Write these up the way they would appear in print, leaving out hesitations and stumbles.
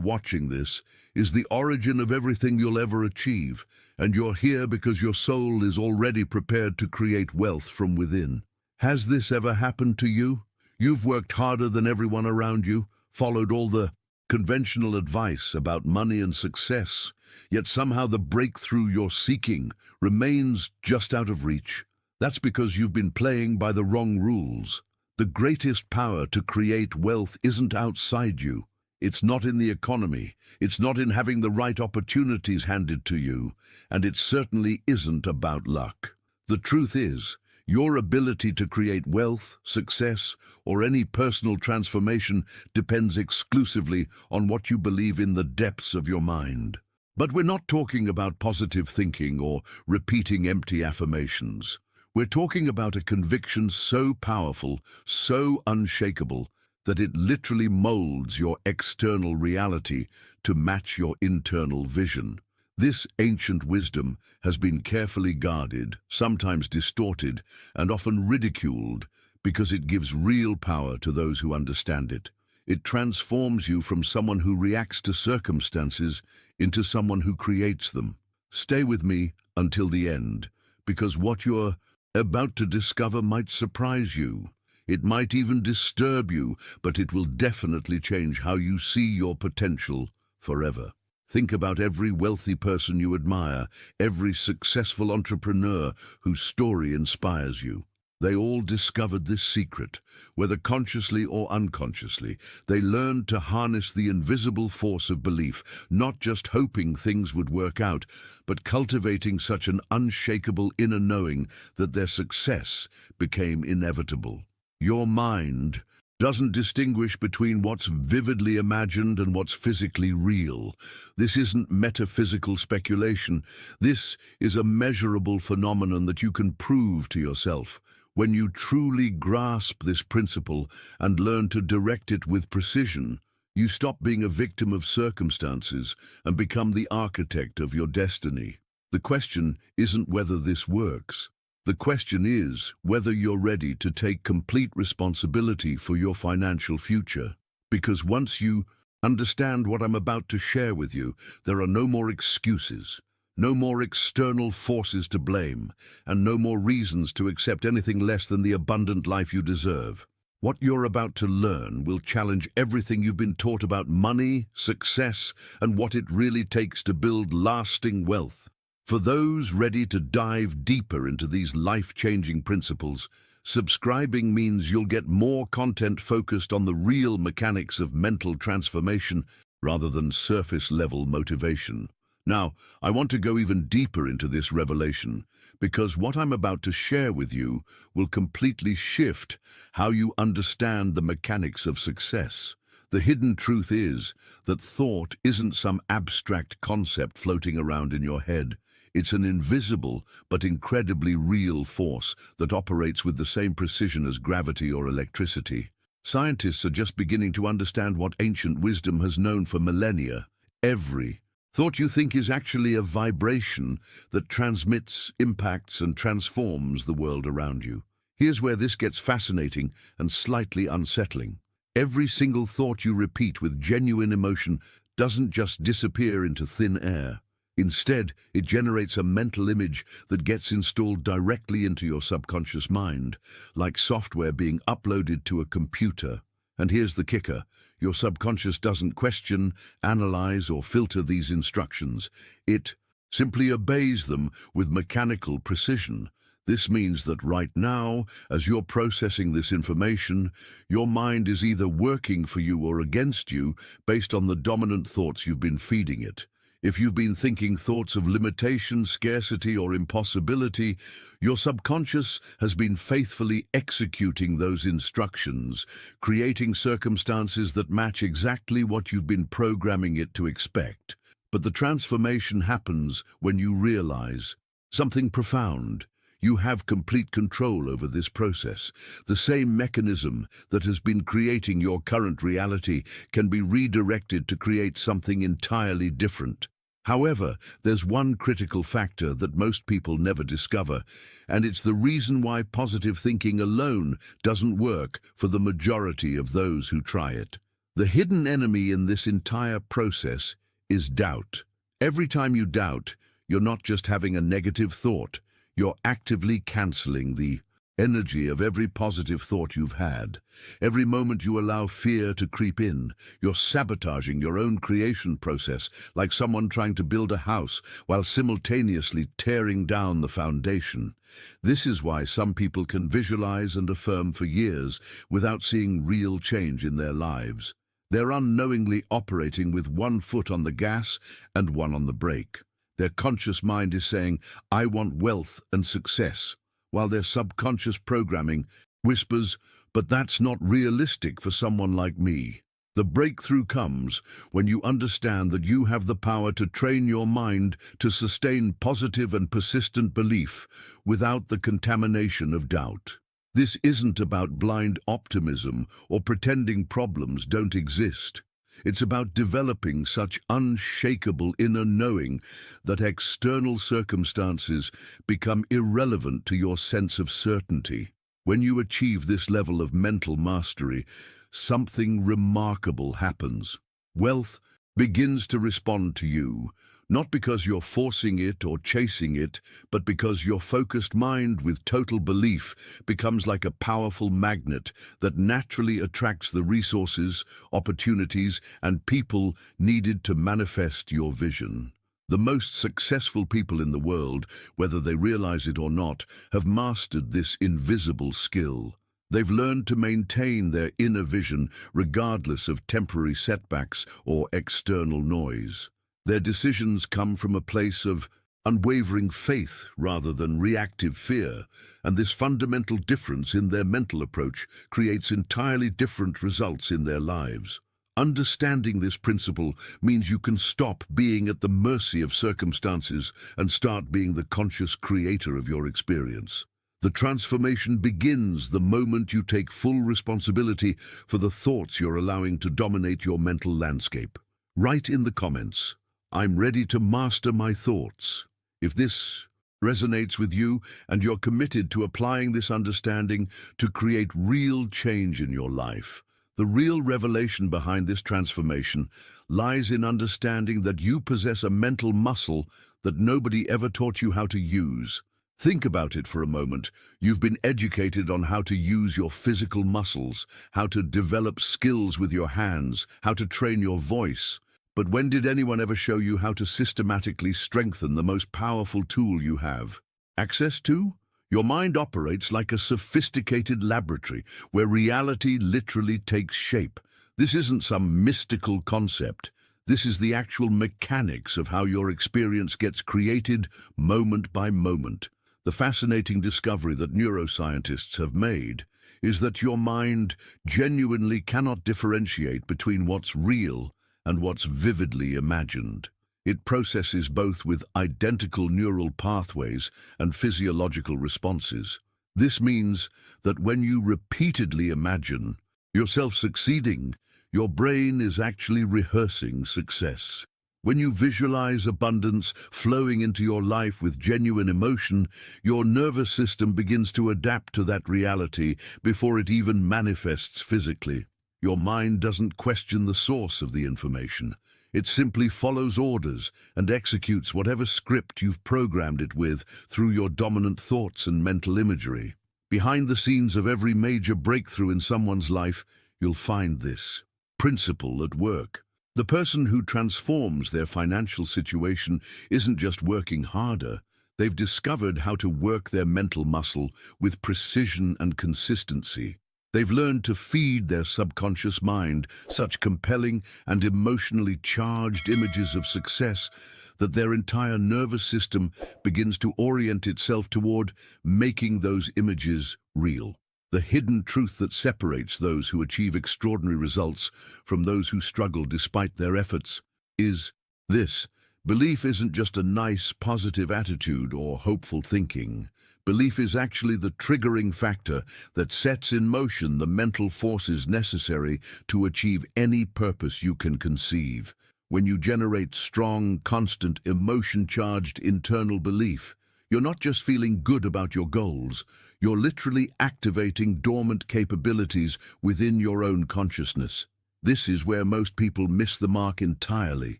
watching this is the origin of everything you'll ever achieve, and you're here because your soul is already prepared to create wealth from within. Has this ever happened to you? You've worked harder than everyone around you, followed all the conventional advice about money and success, yet somehow the breakthrough you're seeking remains just out of reach. That's because you've been playing by the wrong rules. The greatest power to create wealth isn't outside you. It's not in the economy. It's not in having the right opportunities handed to you. And it certainly isn't about luck. The truth is, your ability to create wealth, success, or any personal transformation depends exclusively on what you believe in the depths of your mind. But we're not talking about positive thinking or repeating empty affirmations. We're talking about a conviction so powerful, so unshakable, that it literally molds your external reality to match your internal vision. This ancient wisdom has been carefully guarded, sometimes distorted, and often ridiculed because it gives real power to those who understand it. It transforms you from someone who reacts to circumstances into someone who creates them. Stay with me until the end, because what you're about to discover might surprise you. It might even disturb you, but it will definitely change how you see your potential forever. Think about every wealthy person you admire, every successful entrepreneur whose story inspires you. They all discovered this secret, whether consciously or unconsciously. They learned to harness the invisible force of belief, not just hoping things would work out, but cultivating such an unshakable inner knowing that their success became inevitable. Your mind doesn't distinguish between what's vividly imagined and what's physically real. This isn't metaphysical speculation. This is a measurable phenomenon that you can prove to yourself. When you truly grasp this principle and learn to direct it with precision, you stop being a victim of circumstances and become the architect of your destiny. The question isn't whether this works. The question is whether you're ready to take complete responsibility for your financial future. Because once you understand what I'm about to share with you, there are no more excuses, no more external forces to blame, and no more reasons to accept anything less than the abundant life you deserve. What you're about to learn will challenge everything you've been taught about money, success, and what it really takes to build lasting wealth. For those ready to dive deeper into these life-changing principles, subscribing means you'll get more content focused on the real mechanics of mental transformation rather than surface-level motivation. Now, I want to go even deeper into this revelation because what I'm about to share with you will completely shift how you understand the mechanics of success. The hidden truth is that thought isn't some abstract concept floating around in your head. It's an invisible but incredibly real force that operates with the same precision as gravity or electricity. Scientists are just beginning to understand what ancient wisdom has known for millennia. Every thought you think is actually a vibration that transmits, impacts, and transforms the world around you. Here's where this gets fascinating and slightly unsettling. Every single thought you repeat with genuine emotion doesn't just disappear into thin air. Instead, it generates a mental image that gets installed directly into your subconscious mind, like software being uploaded to a computer. And here's the kicker. Your subconscious doesn't question, analyze, or filter these instructions. It simply obeys them with mechanical precision. This means that right now, as you're processing this information, your mind is either working for you or against you based on the dominant thoughts you've been feeding it. If you've been thinking thoughts of limitation, scarcity, or impossibility, your subconscious has been faithfully executing those instructions, creating circumstances that match exactly what you've been programming it to expect. But the transformation happens when you realize something profound. You have complete control over this process. The same mechanism that has been creating your current reality can be redirected to create something entirely different. However, there's one critical factor that most people never discover, and it's the reason why positive thinking alone doesn't work for the majority of those who try it. The hidden enemy in this entire process is doubt. Every time you doubt, you're not just having a negative thought, you're actively cancelling the energy of every positive thought you've had. Every moment you allow fear to creep in, you're sabotaging your own creation process, like someone trying to build a house while simultaneously tearing down the foundation. This is why some people can visualize and affirm for years without seeing real change in their lives. They're unknowingly operating with one foot on the gas and one on the brake. Their conscious mind is saying, "I want wealth and success," while their subconscious programming whispers, "But that's not realistic for someone like me." The breakthrough comes when you understand that you have the power to train your mind to sustain positive and persistent belief without the contamination of doubt. This isn't about blind optimism or pretending problems don't exist. It's about developing such unshakable inner knowing that external circumstances become irrelevant to your sense of certainty. When you achieve this level of mental mastery, something remarkable happens. Wealth begins to respond to you, not because you're forcing it or chasing it, but because your focused mind with total belief becomes like a powerful magnet that naturally attracts the resources, opportunities, and people needed to manifest your vision. The most successful people in the world, whether they realize it or not, have mastered this invisible skill. They've learned to maintain their inner vision regardless of temporary setbacks or external noise. Their decisions come from a place of unwavering faith rather than reactive fear, and this fundamental difference in their mental approach creates entirely different results in their lives. Understanding this principle means you can stop being at the mercy of circumstances and start being the conscious creator of your experience. The transformation begins the moment you take full responsibility for the thoughts you're allowing to dominate your mental landscape. Write in the comments, "I'm ready to master my thoughts." If this resonates with you and you're committed to applying this understanding to create real change in your life. The real revelation behind this transformation lies in understanding that you possess a mental muscle that nobody ever taught you how to use. Think about it for a moment. You've been educated on how to use your physical muscles, how to develop skills with your hands, how to train your voice. But when did anyone ever show you how to systematically strengthen the most powerful tool you have access to? Your mind operates like a sophisticated laboratory where reality literally takes shape. This isn't some mystical concept. This is the actual mechanics of how your experience gets created moment by moment. The fascinating discovery that neuroscientists have made is that your mind genuinely cannot differentiate between what's real and what's vividly imagined. It processes both with identical neural pathways and physiological responses. This means that when you repeatedly imagine yourself succeeding, your brain is actually rehearsing success. When you visualize abundance flowing into your life with genuine emotion, your nervous system begins to adapt to that reality before it even manifests physically. Your mind doesn't question the source of the information. It simply follows orders and executes whatever script you've programmed it with through your dominant thoughts and mental imagery. Behind the scenes of every major breakthrough in someone's life, you'll find this principle at work. The person who transforms their financial situation isn't just working harder. They've discovered how to work their mental muscle with precision and consistency. They've learned to feed their subconscious mind such compelling and emotionally charged images of success that their entire nervous system begins to orient itself toward making those images real. The hidden truth that separates those who achieve extraordinary results from those who struggle despite their efforts is this: belief isn't just a nice, positive attitude or hopeful thinking. Belief is actually the triggering factor that sets in motion the mental forces necessary to achieve any purpose you can conceive. When you generate strong, constant, emotion-charged internal belief, you're not just feeling good about your goals, you're literally activating dormant capabilities within your own consciousness. This is where most people miss the mark entirely.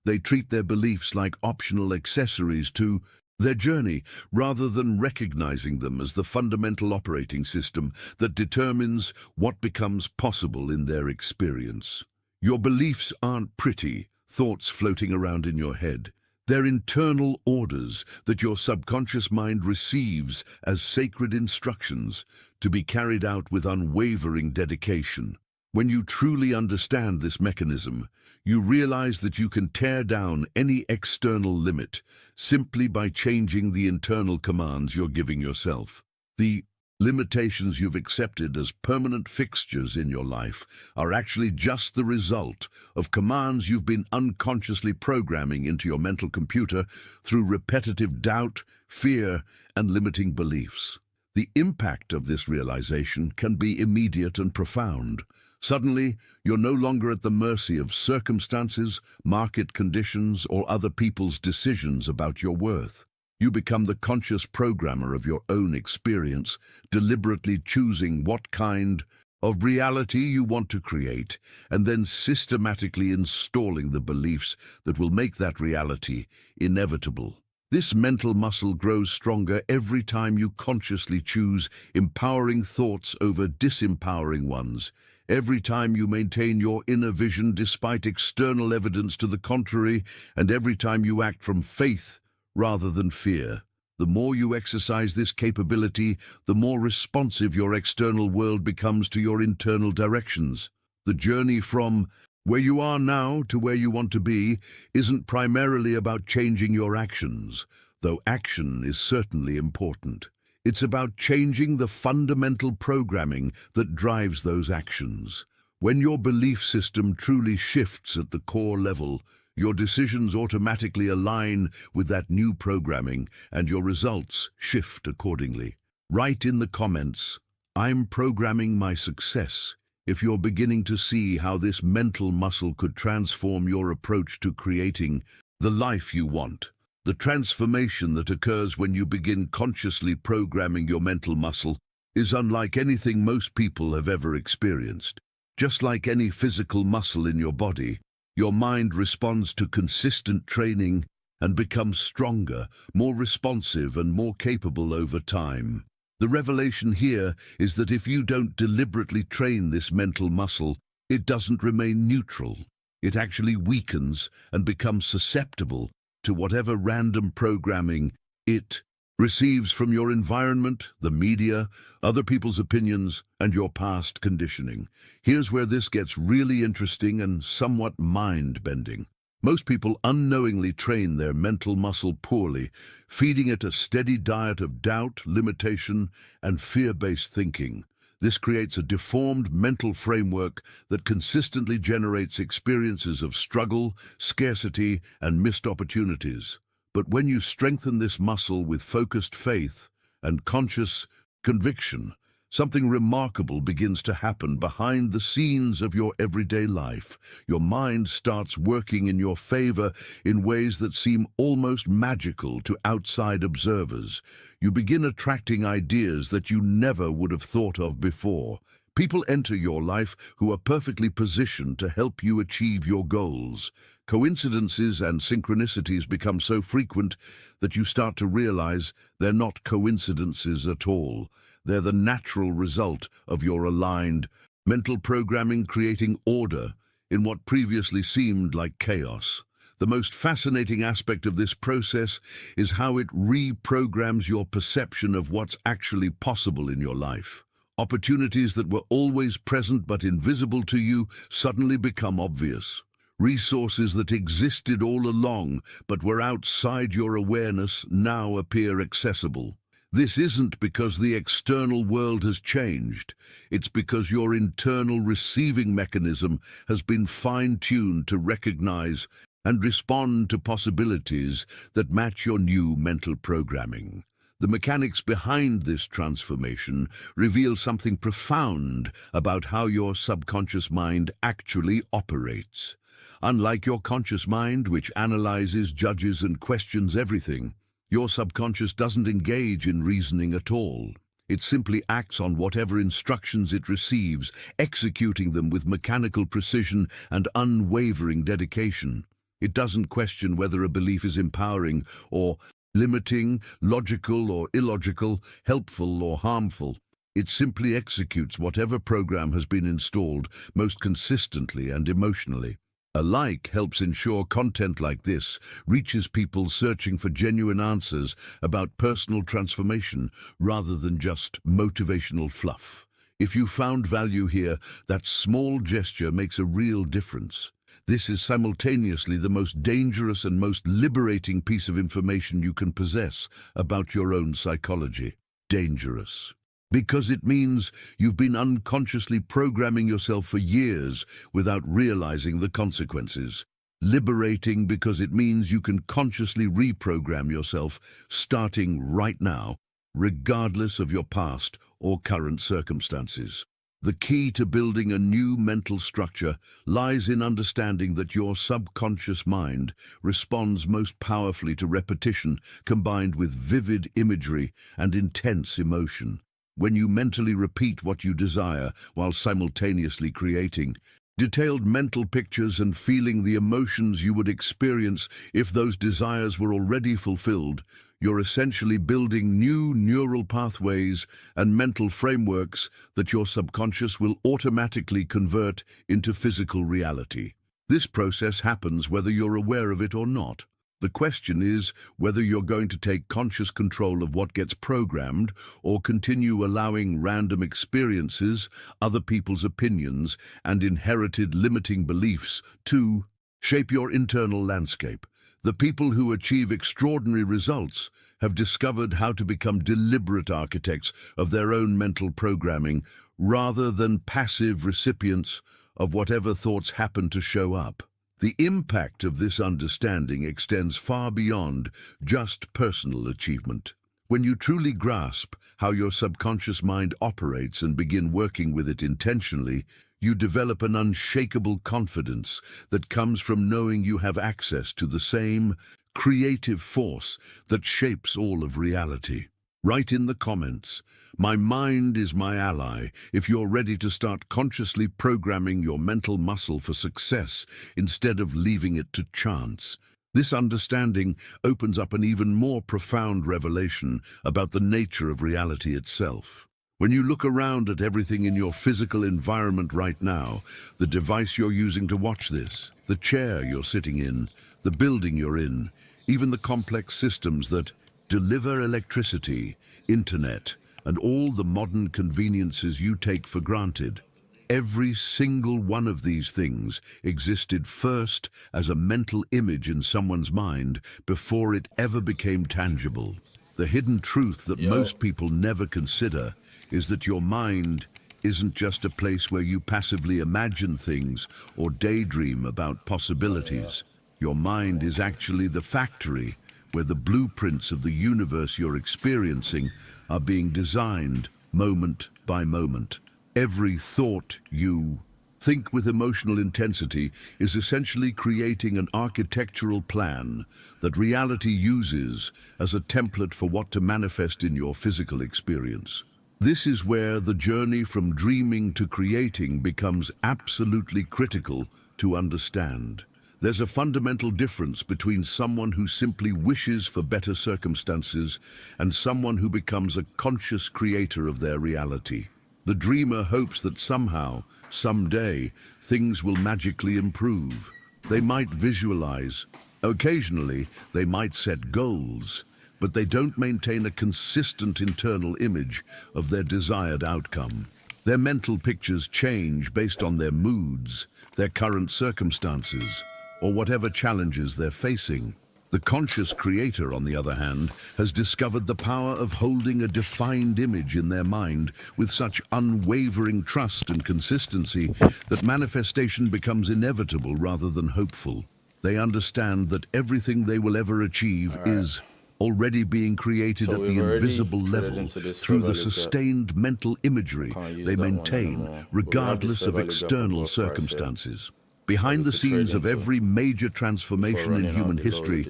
They treat their beliefs like optional accessories to their journey, rather than recognizing them as the fundamental operating system that determines what becomes possible in their experience. Your beliefs aren't pretty thoughts floating around in your head. They're internal orders that your subconscious mind receives as sacred instructions to be carried out with unwavering dedication. When you truly understand this mechanism, you realize that you can tear down any external limit simply by changing the internal commands you're giving yourself. The limitations you've accepted as permanent fixtures in your life are actually just the result of commands you've been unconsciously programming into your mental computer through repetitive doubt, fear, and limiting beliefs. The impact of this realization can be immediate and profound. Suddenly, you're no longer at the mercy of circumstances, market conditions, or other people's decisions about your worth. You become the conscious programmer of your own experience, deliberately choosing what kind of reality you want to create, and then systematically installing the beliefs that will make that reality inevitable. This mental muscle grows stronger every time you consciously choose empowering thoughts over disempowering ones, every time you maintain your inner vision despite external evidence to the contrary, and every time you act from faith rather than fear. The more you exercise this capability, the more responsive your external world becomes to your internal directions. The journey from where you are now to where you want to be isn't primarily about changing your actions, though action is certainly important. It's about changing the fundamental programming that drives those actions. When your belief system truly shifts at the core level, your decisions automatically align with that new programming, and your results shift accordingly. Write in the comments, "I'm programming my success," if you're beginning to see how this mental muscle could transform your approach to creating the life you want. The transformation that occurs when you begin consciously programming your mental muscle is unlike anything most people have ever experienced. Just like any physical muscle in your body, your mind responds to consistent training and becomes stronger, more responsive, and more capable over time. The revelation here is that if you don't deliberately train this mental muscle, it doesn't remain neutral. It actually weakens and becomes susceptible to whatever random programming it receives from your environment, the media, other people's opinions, and your past conditioning. Here's where this gets really interesting and somewhat mind-bending. Most people unknowingly train their mental muscle poorly, feeding it a steady diet of doubt, limitation, and fear-based thinking. This creates a deformed mental framework that consistently generates experiences of struggle, scarcity, and missed opportunities. But when you strengthen this muscle with focused faith and conscious conviction, something remarkable begins to happen behind the scenes of your everyday life. Your mind starts working in your favor in ways that seem almost magical to outside observers. You begin attracting ideas that you never would have thought of before. People enter your life who are perfectly positioned to help you achieve your goals. Coincidences and synchronicities become so frequent that you start to realize they're not coincidences at all. They're the natural result of your aligned mental programming, creating order in what previously seemed like chaos. The most fascinating aspect of this process is how it reprograms your perception of what's actually possible in your life. Opportunities that were always present but invisible to you suddenly become obvious. Resources that existed all along but were outside your awareness now appear accessible. This isn't because the external world has changed. It's because your internal receiving mechanism has been fine-tuned to recognize and respond to possibilities that match your new mental programming. The mechanics behind this transformation reveal something profound about how your subconscious mind actually operates. Unlike your conscious mind, which analyzes, judges, and questions everything, your subconscious doesn't engage in reasoning at all. It simply acts on whatever instructions it receives, executing them with mechanical precision and unwavering dedication. It doesn't question whether a belief is empowering or limiting, logical or illogical, helpful or harmful. It simply executes whatever program has been installed most consistently and emotionally. A like helps ensure content like this reaches people searching for genuine answers about personal transformation rather than just motivational fluff. If you found value here, that small gesture makes a real difference. This is simultaneously the most dangerous and most liberating piece of information you can possess about your own psychology. Dangerous. Because it means you've been unconsciously programming yourself for years without realizing the consequences. Liberating because it means you can consciously reprogram yourself starting right now, regardless of your past or current circumstances. The key to building a new mental structure lies in understanding that your subconscious mind responds most powerfully to repetition combined with vivid imagery and intense emotion. When you mentally repeat what you desire while simultaneously creating detailed mental pictures and feeling the emotions you would experience if those desires were already fulfilled, you're essentially building new neural pathways and mental frameworks that your subconscious will automatically convert into physical reality. This process happens whether you're aware of it or not. The question is whether you're going to take conscious control of what gets programmed or continue allowing random experiences, other people's opinions, and inherited limiting beliefs to shape your internal landscape. The people who achieve extraordinary results have discovered how to become deliberate architects of their own mental programming rather than passive recipients of whatever thoughts happen to show up. The impact of this understanding extends far beyond just personal achievement. When you truly grasp how your subconscious mind operates and begin working with it intentionally, you develop an unshakable confidence that comes from knowing you have access to the same creative force that shapes all of reality. Write in the comments, "My mind is my ally," if you're ready to start consciously programming your mental muscle for success instead of leaving it to chance. This understanding opens up an even more profound revelation about the nature of reality itself. When you look around at everything in your physical environment right now, the device you're using to watch this, the chair you're sitting in, the building you're in, even the complex systems that deliver electricity, internet, and all the modern conveniences you take for granted. Every single one of these things existed first as a mental image in someone's mind before it ever became tangible. The hidden truth that most people never consider is that your mind isn't just a place where you passively imagine things or daydream about possibilities. Your mind is actually the factory where the blueprints of the universe you're experiencing are being designed moment by moment. Every thought you think with emotional intensity is essentially creating an architectural plan that reality uses as a template for what to manifest in your physical experience. This is where the journey from dreaming to creating becomes absolutely critical to understand. There's a fundamental difference between someone who simply wishes for better circumstances and someone who becomes a conscious creator of their reality. The dreamer hopes that somehow, someday, things will magically improve. They might visualize. Occasionally, they might set goals, but they don't maintain a consistent internal image of their desired outcome. Their mental pictures change based on their moods, their current circumstances, or whatever challenges they're facing. The conscious creator, on the other hand, has discovered the power of holding a defined image in their mind with such unwavering trust and consistency that manifestation becomes inevitable rather than hopeful. They understand that everything they will ever achieve is already being created at the invisible level through the sustained mental imagery they maintain regardless of external circumstances. Behind the scenes of every major transformation in human history,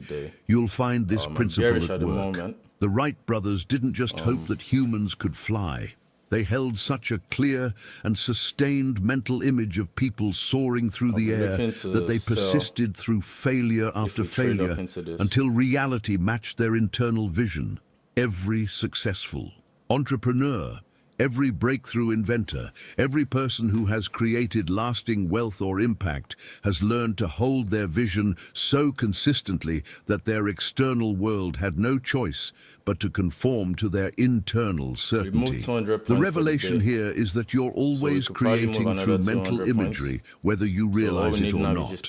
you'll find this principle at work. The Wright brothers didn't just hope that humans could fly. They held such a clear and sustained mental image of people soaring through the air that they persisted through failure after failure until reality matched their internal vision. Every successful entrepreneur, every breakthrough inventor, every person who has created lasting wealth or impact has learned to hold their vision so consistently that their external world had no choice but to conform to their internal certainty. The revelation here is that you're always creating through mental imagery, whether you realize it or not.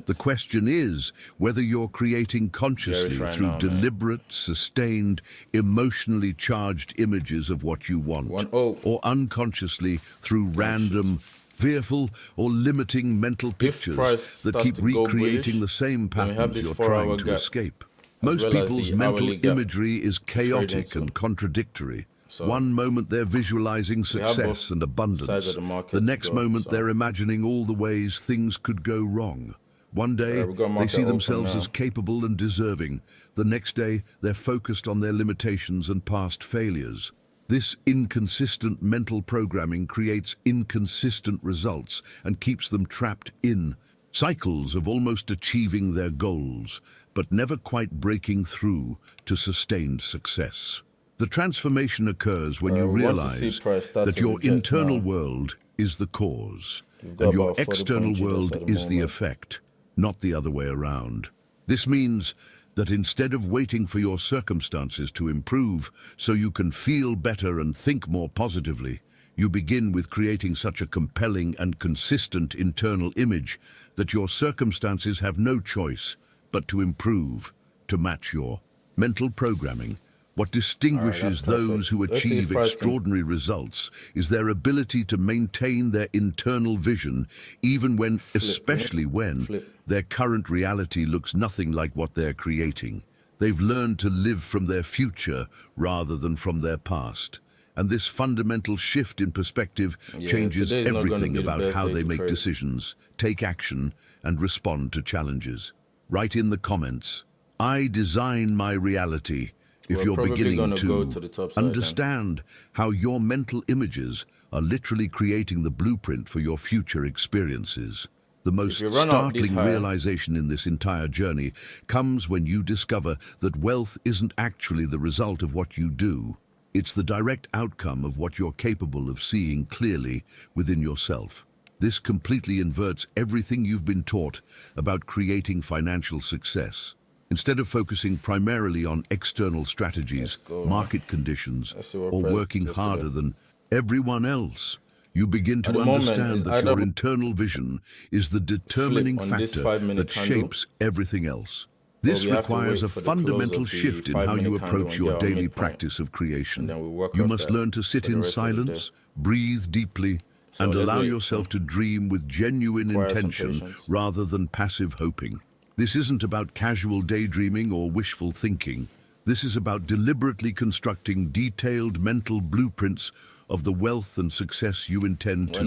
The question is whether you're creating consciously through deliberate, sustained, emotionally charged images of what you want, or unconsciously through random, fearful or limiting mental pictures that keep recreating the same patterns you're trying to escape. Most people's mental imagery is chaotic and contradictory. One moment they're visualizing success and abundance. The next moment they're imagining all the ways things could go wrong. One day, they see themselves as capable and deserving. The next day, they're focused on their limitations and past failures. This inconsistent mental programming creates inconsistent results and keeps them trapped in cycles of almost achieving their goals, but never quite breaking through to sustained success. The transformation occurs when you realize that your internal world is the cause, and your external world is the effect, not the other way around. This means that instead of waiting for your circumstances to improve so you can feel better and think more positively, you begin with creating such a compelling and consistent internal image that your circumstances have no choice but to improve, to match your mental programming. What distinguishes those who achieve extraordinary results is their ability to maintain their internal vision, even when, especially when, their current reality looks nothing like what they're creating. They've learned to live from their future rather than from their past. And this fundamental shift in perspective changes everything about how they make decisions, take action, and respond to challenges. Write in the comments, "I design my reality," if you're beginning to understand how your mental images are literally creating the blueprint for your future experiences. The most startling realization in this entire journey comes when you discover that wealth isn't actually the result of what you do. It's the direct outcome of what you're capable of seeing clearly within yourself. This completely inverts everything you've been taught about creating financial success. Instead of focusing primarily on external strategies, market conditions, or working harder than everyone else, you begin to understand that your internal vision is the determining factor that shapes everything else. This requires a fundamental shift in how you approach your daily practice of creation. You must learn to sit in silence, breathe deeply, and allow yourself to dream with genuine intention rather than passive hoping. This isn't about casual daydreaming or wishful thinking. This is about deliberately constructing detailed mental blueprints of the wealth and success you intend to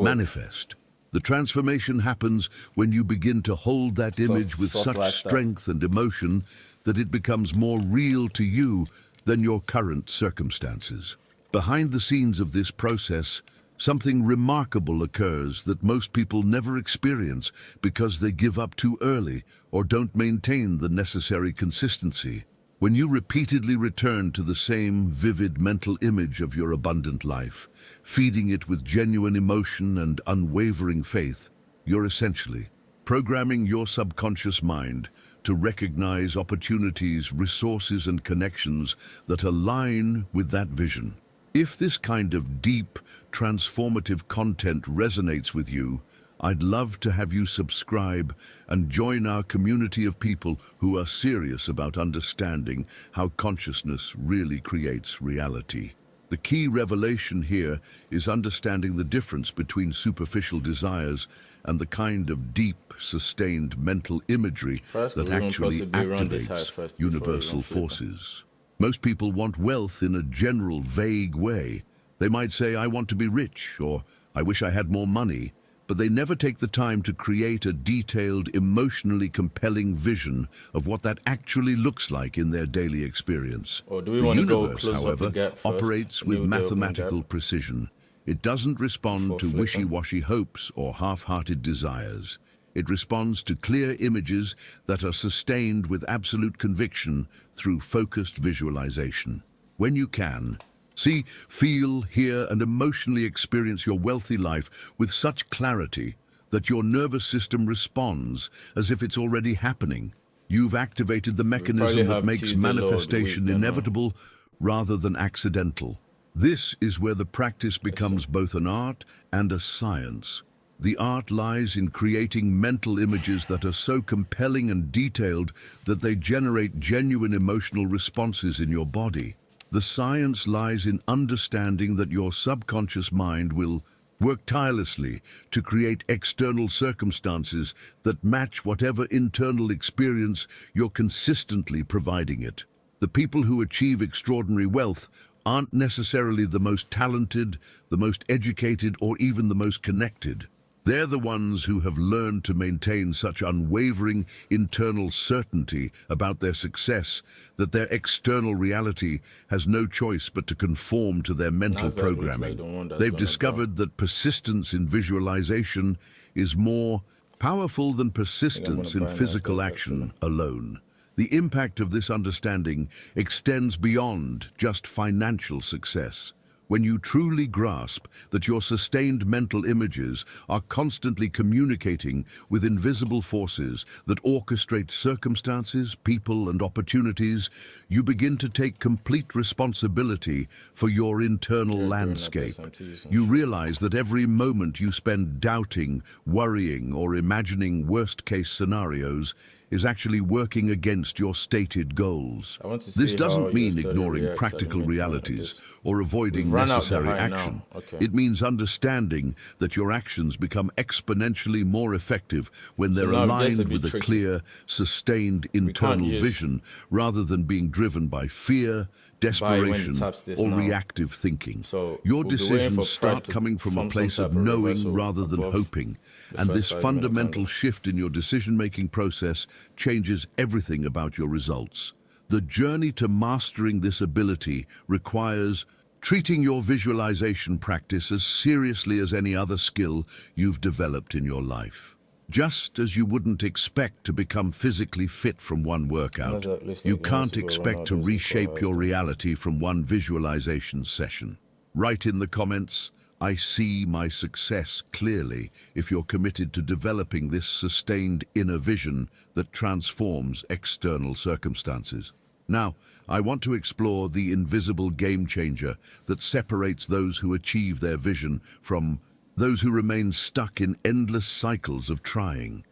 manifest. The transformation happens when you begin to hold that image with such strength and emotion that it becomes more real to you than your current circumstances. Behind the scenes of this process, something remarkable occurs that most people never experience because they give up too early or don't maintain the necessary consistency. When you repeatedly return to the same vivid mental image of your abundant life, feeding it with genuine emotion and unwavering faith, you're essentially programming your subconscious mind to recognize opportunities, resources, and connections that align with that vision. If this kind of deep, transformative content resonates with you, I'd love to have you subscribe and join our community of people who are serious about understanding how consciousness really creates reality. The key revelation here is understanding the difference between superficial desires and the kind of deep, sustained mental imagery that actually activates universal forces. Most people want wealth in a general, vague way. They might say, "I want to be rich," or "I wish I had more money," but they never take the time to create a detailed, emotionally compelling vision of what that actually looks like in their daily experience. Or do we The want to go universe, close up the however, gap first? operates with New build mathematical gap precision. It doesn't respond before to flipping. wishy-washy hopes or half-hearted desires. It responds to clear images that are sustained with absolute conviction through focused visualization. When you can, see, feel, hear, and emotionally experience your wealthy life with such clarity that your nervous system responds as if it's already happening. You've activated the mechanism that makes manifestation inevitable rather than accidental. This is where the practice becomes both an art and a science. The art lies in creating mental images that are so compelling and detailed that they generate genuine emotional responses in your body. The science lies in understanding that your subconscious mind will work tirelessly to create external circumstances that match whatever internal experience you're consistently providing it. The people who achieve extraordinary wealth aren't necessarily the most talented, the most educated, or even the most connected. They're the ones who have learned to maintain such unwavering internal certainty about their success that their external reality has no choice but to conform to their mental programming. They've discovered that persistence in visualization is more powerful than persistence in physical action alone. The impact of this understanding extends beyond just financial success. When you truly grasp that your sustained mental images are constantly communicating with invisible forces that orchestrate circumstances, people, and opportunities, you begin to take complete responsibility for your internal landscape. You realize that every moment you spend doubting, worrying, or imagining worst-case scenarios is actually working against your stated goals. This doesn't mean ignoring practical realities or avoiding necessary action. It means understanding that your actions become exponentially more effective when they're aligned with a clear, sustained internal vision rather than being driven by fear, desperation, or reactive thinking. Your decisions start coming from a place of knowing rather than hoping, and this fundamental shift in your decision-making process changes everything about your results. The journey to mastering this ability requires treating your visualization practice as seriously as any other skill you've developed in your life. Just as you wouldn't expect to become physically fit from one workout, you can't expect to reshape your reality from one visualization session. Write in the comments, "I see my success clearly," if you're committed to developing this sustained inner vision that transforms external circumstances. Now, I want to explore the invisible game changer that separates those who achieve their vision from those who remain stuck in endless cycles of trying.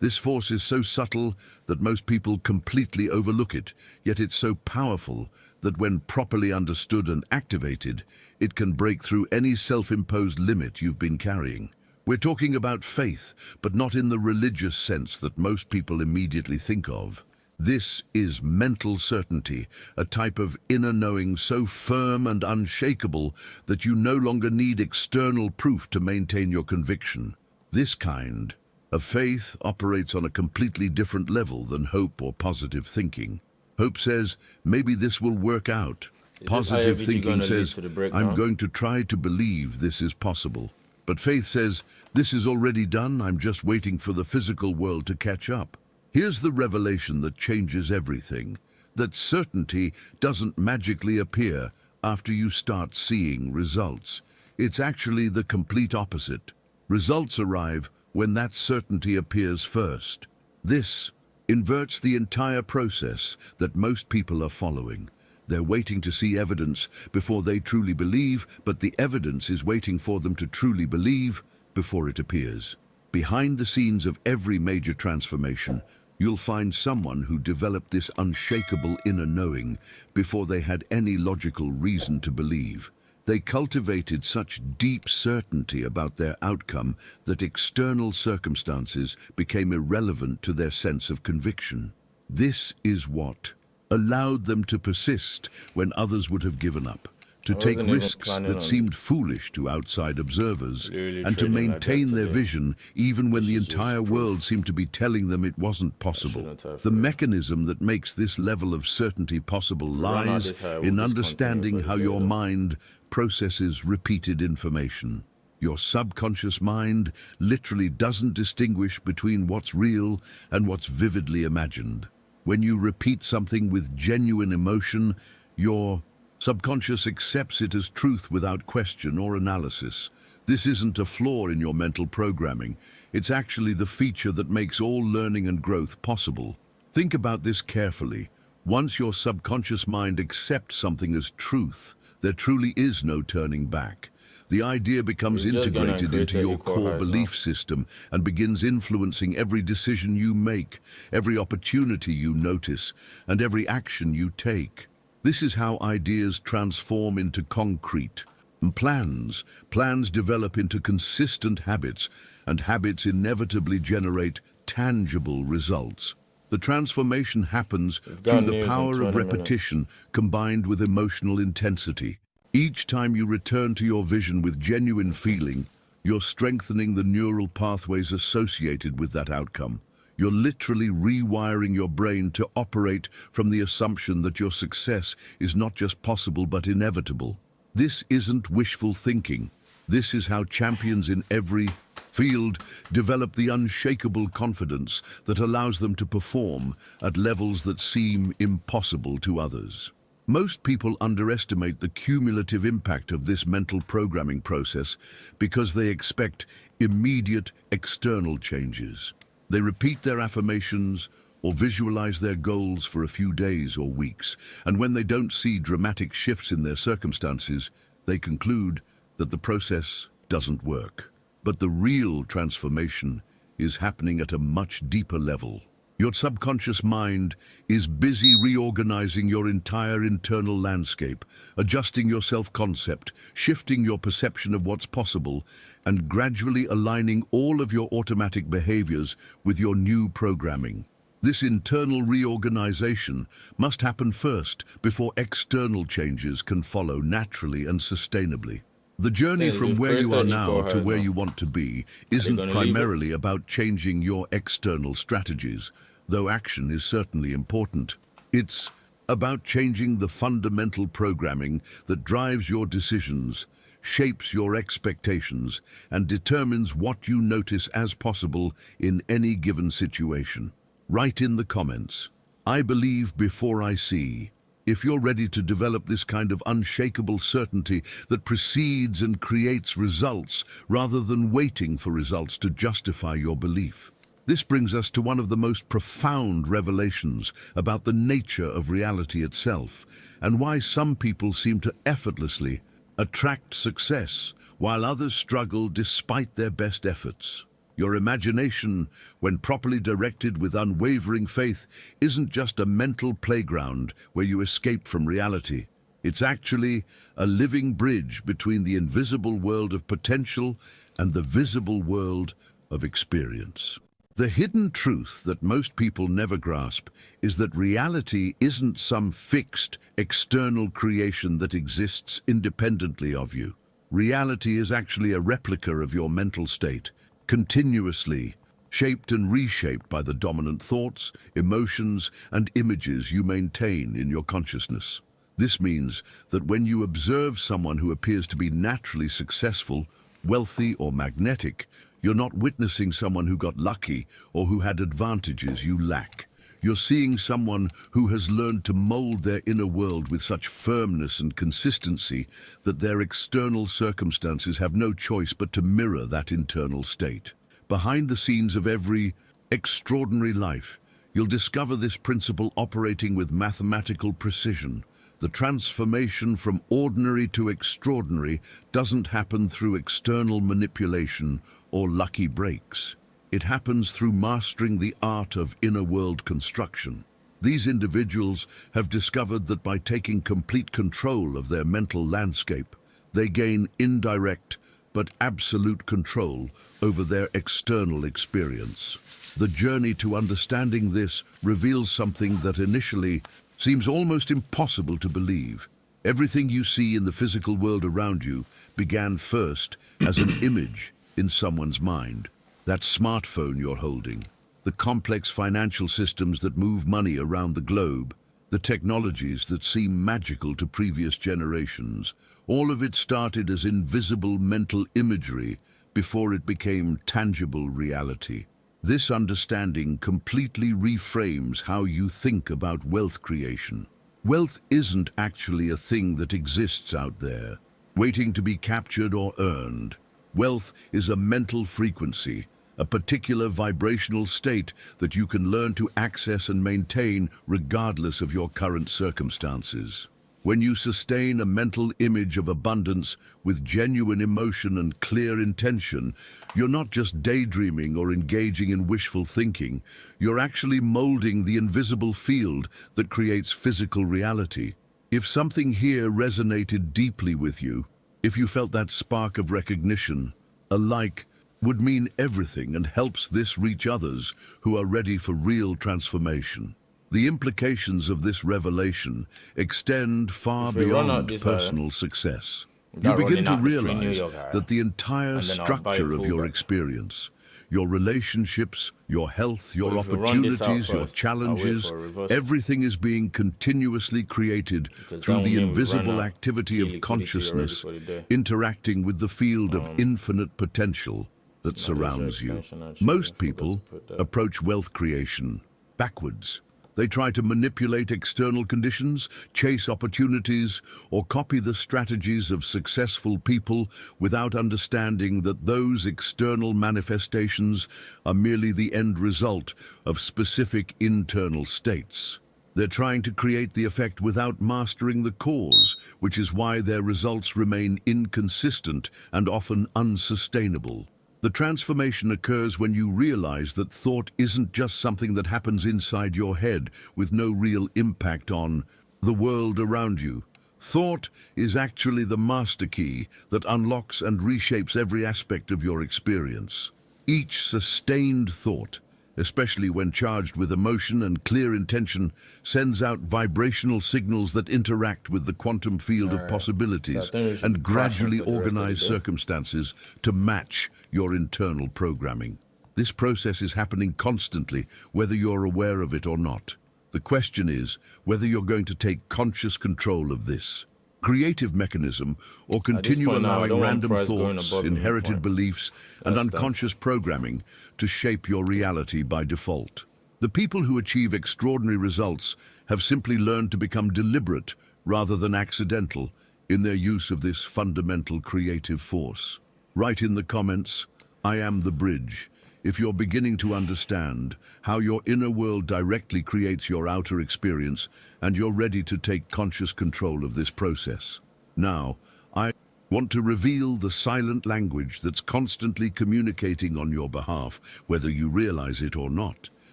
This force is so subtle that most people completely overlook it, yet it's so powerful that when properly understood and activated, it can break through any self-imposed limit you've been carrying. We're talking about faith, but not in the religious sense that most people immediately think of. This is mental certainty, a type of inner knowing so firm and unshakable that you no longer need external proof to maintain your conviction. This kind of faith operates on a completely different level than hope or positive thinking. Hope says, maybe this will work out. Positive thinking says, I'm going to try to believe this is possible. But faith says, this is already done, I'm just waiting for the physical world to catch up. Here's the revelation that changes everything, that certainty doesn't magically appear after you start seeing results. It's actually the complete opposite. Results arrive when that certainty appears first. This inverts the entire process that most people are following. They're waiting to see evidence before they truly believe, but the evidence is waiting for them to truly believe before it appears. Behind the scenes of every major transformation, you'll find someone who developed this unshakable inner knowing before they had any logical reason to believe. They cultivated such deep certainty about their outcome that external circumstances became irrelevant to their sense of conviction. This is what allowed them to persist when others would have given up, to I take wasn't even risks planning that on seemed foolish to outside observers, literally and to trading like that maintain their today. vision even when This the is just entire proof. world seemed to be telling them it wasn't I possible. shouldn't have The for real. mechanism that makes this level of certainty possible If I run out lies this high, I will in just continue understanding for the how day your though. mind processes repeated information. Your subconscious mind literally doesn't distinguish between what's real and what's vividly imagined. When you repeat something with genuine emotion, your subconscious accepts it as truth without question or analysis. This isn't a flaw in your mental programming. It's actually the feature that makes all learning and growth possible. Think about this carefully. Once your subconscious mind accepts something as truth, there truly is no turning back. The idea becomes It's just gonna integrated create into a your equal core highs now. belief system and begins influencing every decision you make, every opportunity you notice, and every action you take. This is how ideas transform into concrete. And plans develop into consistent habits, and habits inevitably generate tangible results. The transformation happens We've through got the news in power of 20 minutes. repetition combined with emotional intensity. Each time you return to your vision with genuine feeling, you're strengthening the neural pathways associated with that outcome. You're literally rewiring your brain to operate from the assumption that your success is not just possible but inevitable. This isn't wishful thinking. This is how champions in every field develop the unshakable confidence that allows them to perform at levels that seem impossible to others. Most people underestimate the cumulative impact of this mental programming process because they expect immediate external changes. They repeat their affirmations or visualize their goals for a few days or weeks, and when they don't see dramatic shifts in their circumstances, they conclude that the process doesn't work. But the real transformation is happening at a much deeper level. Your subconscious mind is busy reorganizing your entire internal landscape, adjusting your self-concept, shifting your perception of what's possible, and gradually aligning all of your automatic behaviors with your new programming. This internal reorganization must happen first before external changes can follow naturally and sustainably. The journey from where you are now to where you want to be isn't primarily about changing your external strategies, though action is certainly important. It's about changing the fundamental programming that drives your decisions, shapes your expectations, and determines what you notice as possible in any given situation. Write in the comments, "I believe before I see," if you're ready to develop this kind of unshakable certainty that precedes and creates results rather than waiting for results to justify your belief. This brings us to one of the most profound revelations about the nature of reality itself and why some people seem to effortlessly attract success while others struggle despite their best efforts. Your imagination, when properly directed with unwavering faith, isn't just a mental playground where you escape from reality. It's actually a living bridge between the invisible world of potential and the visible world of experience. The hidden truth that most people never grasp is that reality isn't some fixed, external creation that exists independently of you. Reality is actually a replica of your mental state, continuously shaped and reshaped by the dominant thoughts, emotions, and images you maintain in your consciousness. This means that when you observe someone who appears to be naturally successful, wealthy, or magnetic, you're not witnessing someone who got lucky or who had advantages you lack. You're seeing someone who has learned to mold their inner world with such firmness and consistency that their external circumstances have no choice but to mirror that internal state. Behind the scenes of every extraordinary life, you'll discover this principle operating with mathematical precision. The transformation from ordinary to extraordinary doesn't happen through external manipulation or lucky breaks. It happens through mastering the art of inner world construction. These individuals have discovered that by taking complete control of their mental landscape, they gain indirect but absolute control over their external experience. The journey to understanding this reveals something that initially seems almost impossible to believe. Everything you see in the physical world around you began first as an image in someone's mind. That smartphone you're holding, the complex financial systems that move money around the globe, the technologies that seem magical to previous generations, all of it started as invisible mental imagery before it became tangible reality. This understanding completely reframes how you think about wealth creation. Wealth isn't actually a thing that exists out there, waiting to be captured or earned. Wealth is a mental frequency, a particular vibrational state that you can learn to access and maintain regardless of your current circumstances. When you sustain a mental image of abundance with genuine emotion and clear intention, you're not just daydreaming or engaging in wishful thinking, you're actually molding the invisible field that creates physical reality. If something here resonated deeply with you, if you felt that spark of recognition, a like would mean everything and helps this reach others who are ready for real transformation. The implications of this revelation extend far beyond personal success. You begin to realize that the entire structure of your experience, your relationships, your health, your opportunities, your challenges, everything is being continuously created through the invisible activity of consciousness interacting with the field of infinite potential that surrounds you. Most people approach wealth creation backwards. They try to manipulate external conditions, chase opportunities, or copy the strategies of successful people without understanding that those external manifestations are merely the end result of specific internal states. They're trying to create the effect without mastering the cause, which is why their results remain inconsistent and often unsustainable. The transformation occurs when you realize that thought isn't just something that happens inside your head with no real impact on the world around you. Thought is actually the master key that unlocks and reshapes every aspect of your experience. Each sustained thought, especially when charged with emotion and clear intention, sends out vibrational signals that interact with the quantum field of possibilities and gradually organize circumstances to match your internal programming. This process is happening constantly, whether you're aware of it or not. The question is whether you're going to take conscious control of this creative mechanism or continue allowing random thoughts, inherited beliefs, and unconscious programming to shape your reality by default. The people who achieve extraordinary results have simply learned to become deliberate rather than accidental in their use of this fundamental creative force. Write in the comments, "I am the bridge," if you're beginning to understand how your inner world directly creates your outer experience and you're ready to take conscious control of this process. Now, I want to reveal the silent language that's constantly communicating on your behalf, whether you realize it or not.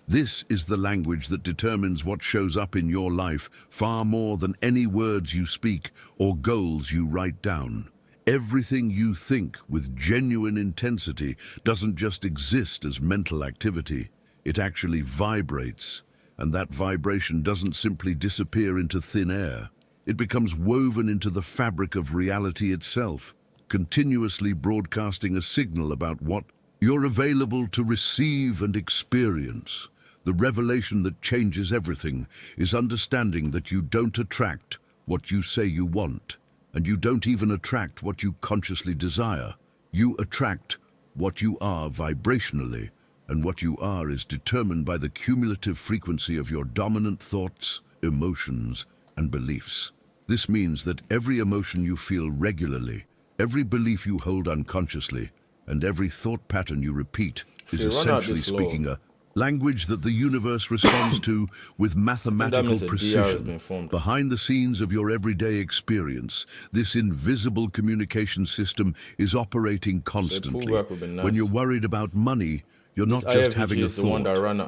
This is the language that determines what shows up in your life far more than any words you speak or goals you write down. Everything you think with genuine intensity doesn't just exist as mental activity. It actually vibrates, and that vibration doesn't simply disappear into thin air. It becomes woven into the fabric of reality itself, continuously broadcasting a signal about what you're available to receive and experience. The revelation that changes everything is understanding that you don't attract what you say you want. And you don't even attract what you consciously desire. You attract what you are vibrationally, and what you are is determined by the cumulative frequency of your dominant thoughts, emotions, and beliefs. This means that every emotion you feel regularly, every belief you hold unconsciously, and every thought pattern you repeat is essentially speaking a language that the universe responds to with mathematical precision. Behind the scenes of your everyday experience, this invisible communication system is operating constantly. When you're worried about money, you're not just having a thought,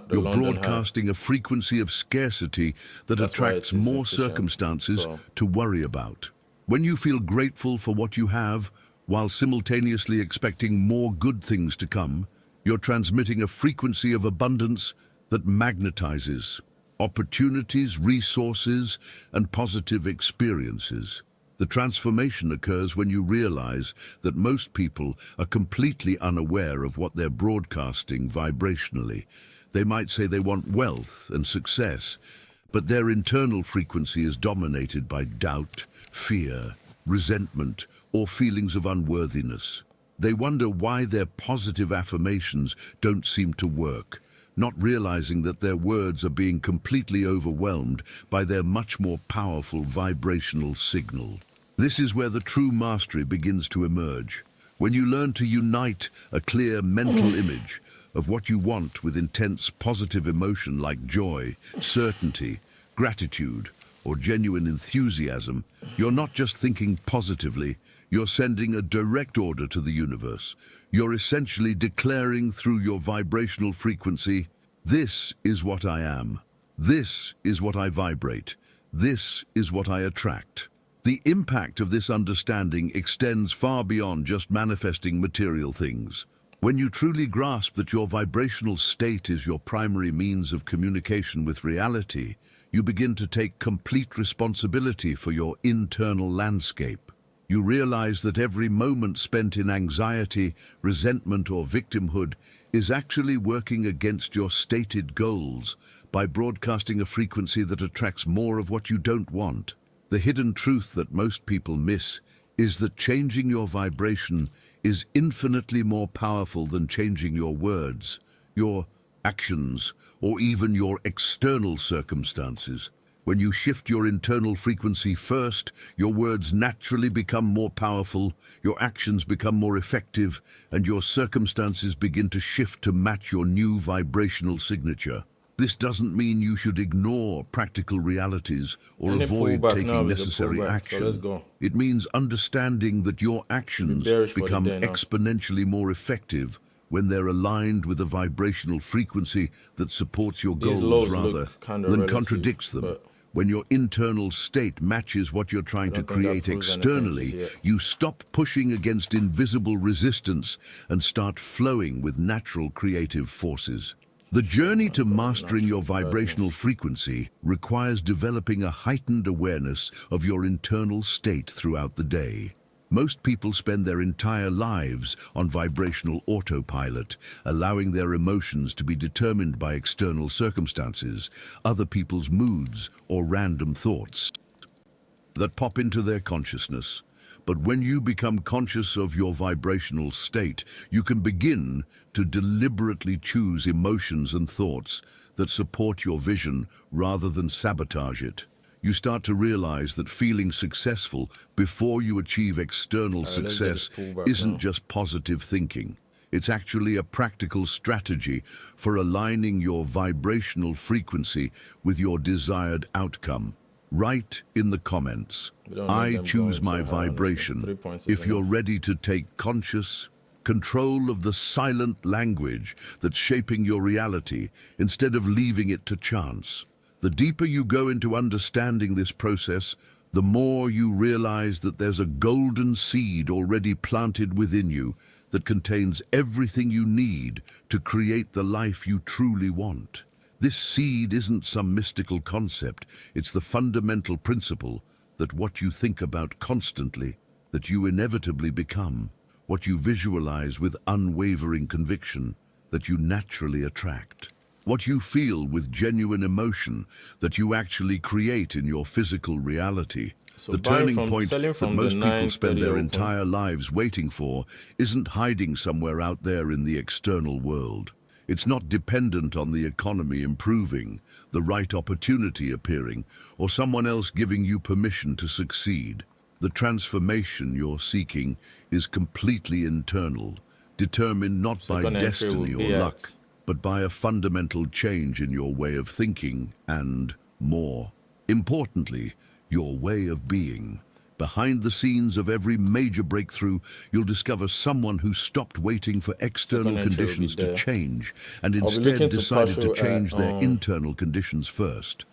you're broadcasting a frequency of scarcity that attracts more circumstances to worry about. When you feel grateful for what you have, while simultaneously expecting more good things to come, you're transmitting a frequency of abundance that magnetizes opportunities, resources, and positive experiences. The transformation occurs when you realize that most people are completely unaware of what they're broadcasting vibrationally. They might say they want wealth and success, but their internal frequency is dominated by doubt, fear, resentment, or feelings of unworthiness. They wonder why their positive affirmations don't seem to work, not realizing that their words are being completely overwhelmed by their much more powerful vibrational signal. This is where the true mastery begins to emerge, when you learn to unite a clear mental image of what you want with intense positive emotion like joy, certainty, gratitude, or genuine enthusiasm. You're not just thinking positively, you're sending a direct order to the universe. You're essentially declaring through your vibrational frequency, "This is what I am. This is what I vibrate. This is what I attract." The impact of this understanding extends far beyond just manifesting material things. When you truly grasp that your vibrational state is your primary means of communication with reality, you begin to take complete responsibility for your internal landscape. You realize that every moment spent in anxiety, resentment, or victimhood is actually working against your stated goals by broadcasting a frequency that attracts more of what you don't want. The hidden truth that most people miss is that changing your vibration is infinitely more powerful than changing your words, your actions, or even your external circumstances. When you shift your internal frequency first, your words naturally become more powerful, your actions become more effective, and your circumstances begin to shift to match your new vibrational signature. This doesn't mean you should ignore practical realities or avoid taking necessary action. It means understanding that your actions become exponentially more effective when they're aligned with a vibrational frequency that supports your goals rather than contradicts them. When your internal state matches what you're trying to create externally, you stop pushing against invisible resistance and start flowing with natural creative forces. The journey to mastering your vibrational frequency requires developing a heightened awareness of your internal state throughout the day. Most people spend their entire lives on vibrational autopilot, allowing their emotions to be determined by external circumstances, other people's moods, or random thoughts that pop into their consciousness. But when you become conscious of your vibrational state, you can begin to deliberately choose emotions and thoughts that support your vision rather than sabotage it. You start to realize that feeling successful before you achieve external success isn't just positive thinking. It's actually a practical strategy for aligning your vibrational frequency with your desired outcome. Write in the comments, "I choose my vibration," if you're ready to take conscious control of the silent language that's shaping your reality instead of leaving it to chance. The deeper you go into understanding this process, the more you realize that there's a golden seed already planted within you that contains everything you need to create the life you truly want. This seed isn't some mystical concept, it's the fundamental principle that what you think about constantly, that you inevitably become, what you visualize with unwavering conviction, that you naturally attract. What you feel with genuine emotion that you actually create in your physical reality. The turning point that most people spend their entire lives waiting for isn't hiding somewhere out there in the external world. It's not dependent on the economy improving, the right opportunity appearing, or someone else giving you permission to succeed. The transformation you're seeking is completely internal, determined not by destiny or luck, but by a fundamental change in your way of thinking and, more importantly, your way of being. Behind the scenes of every major breakthrough, you'll discover someone who stopped waiting for external conditions to change and instead decided to change their internal conditions first.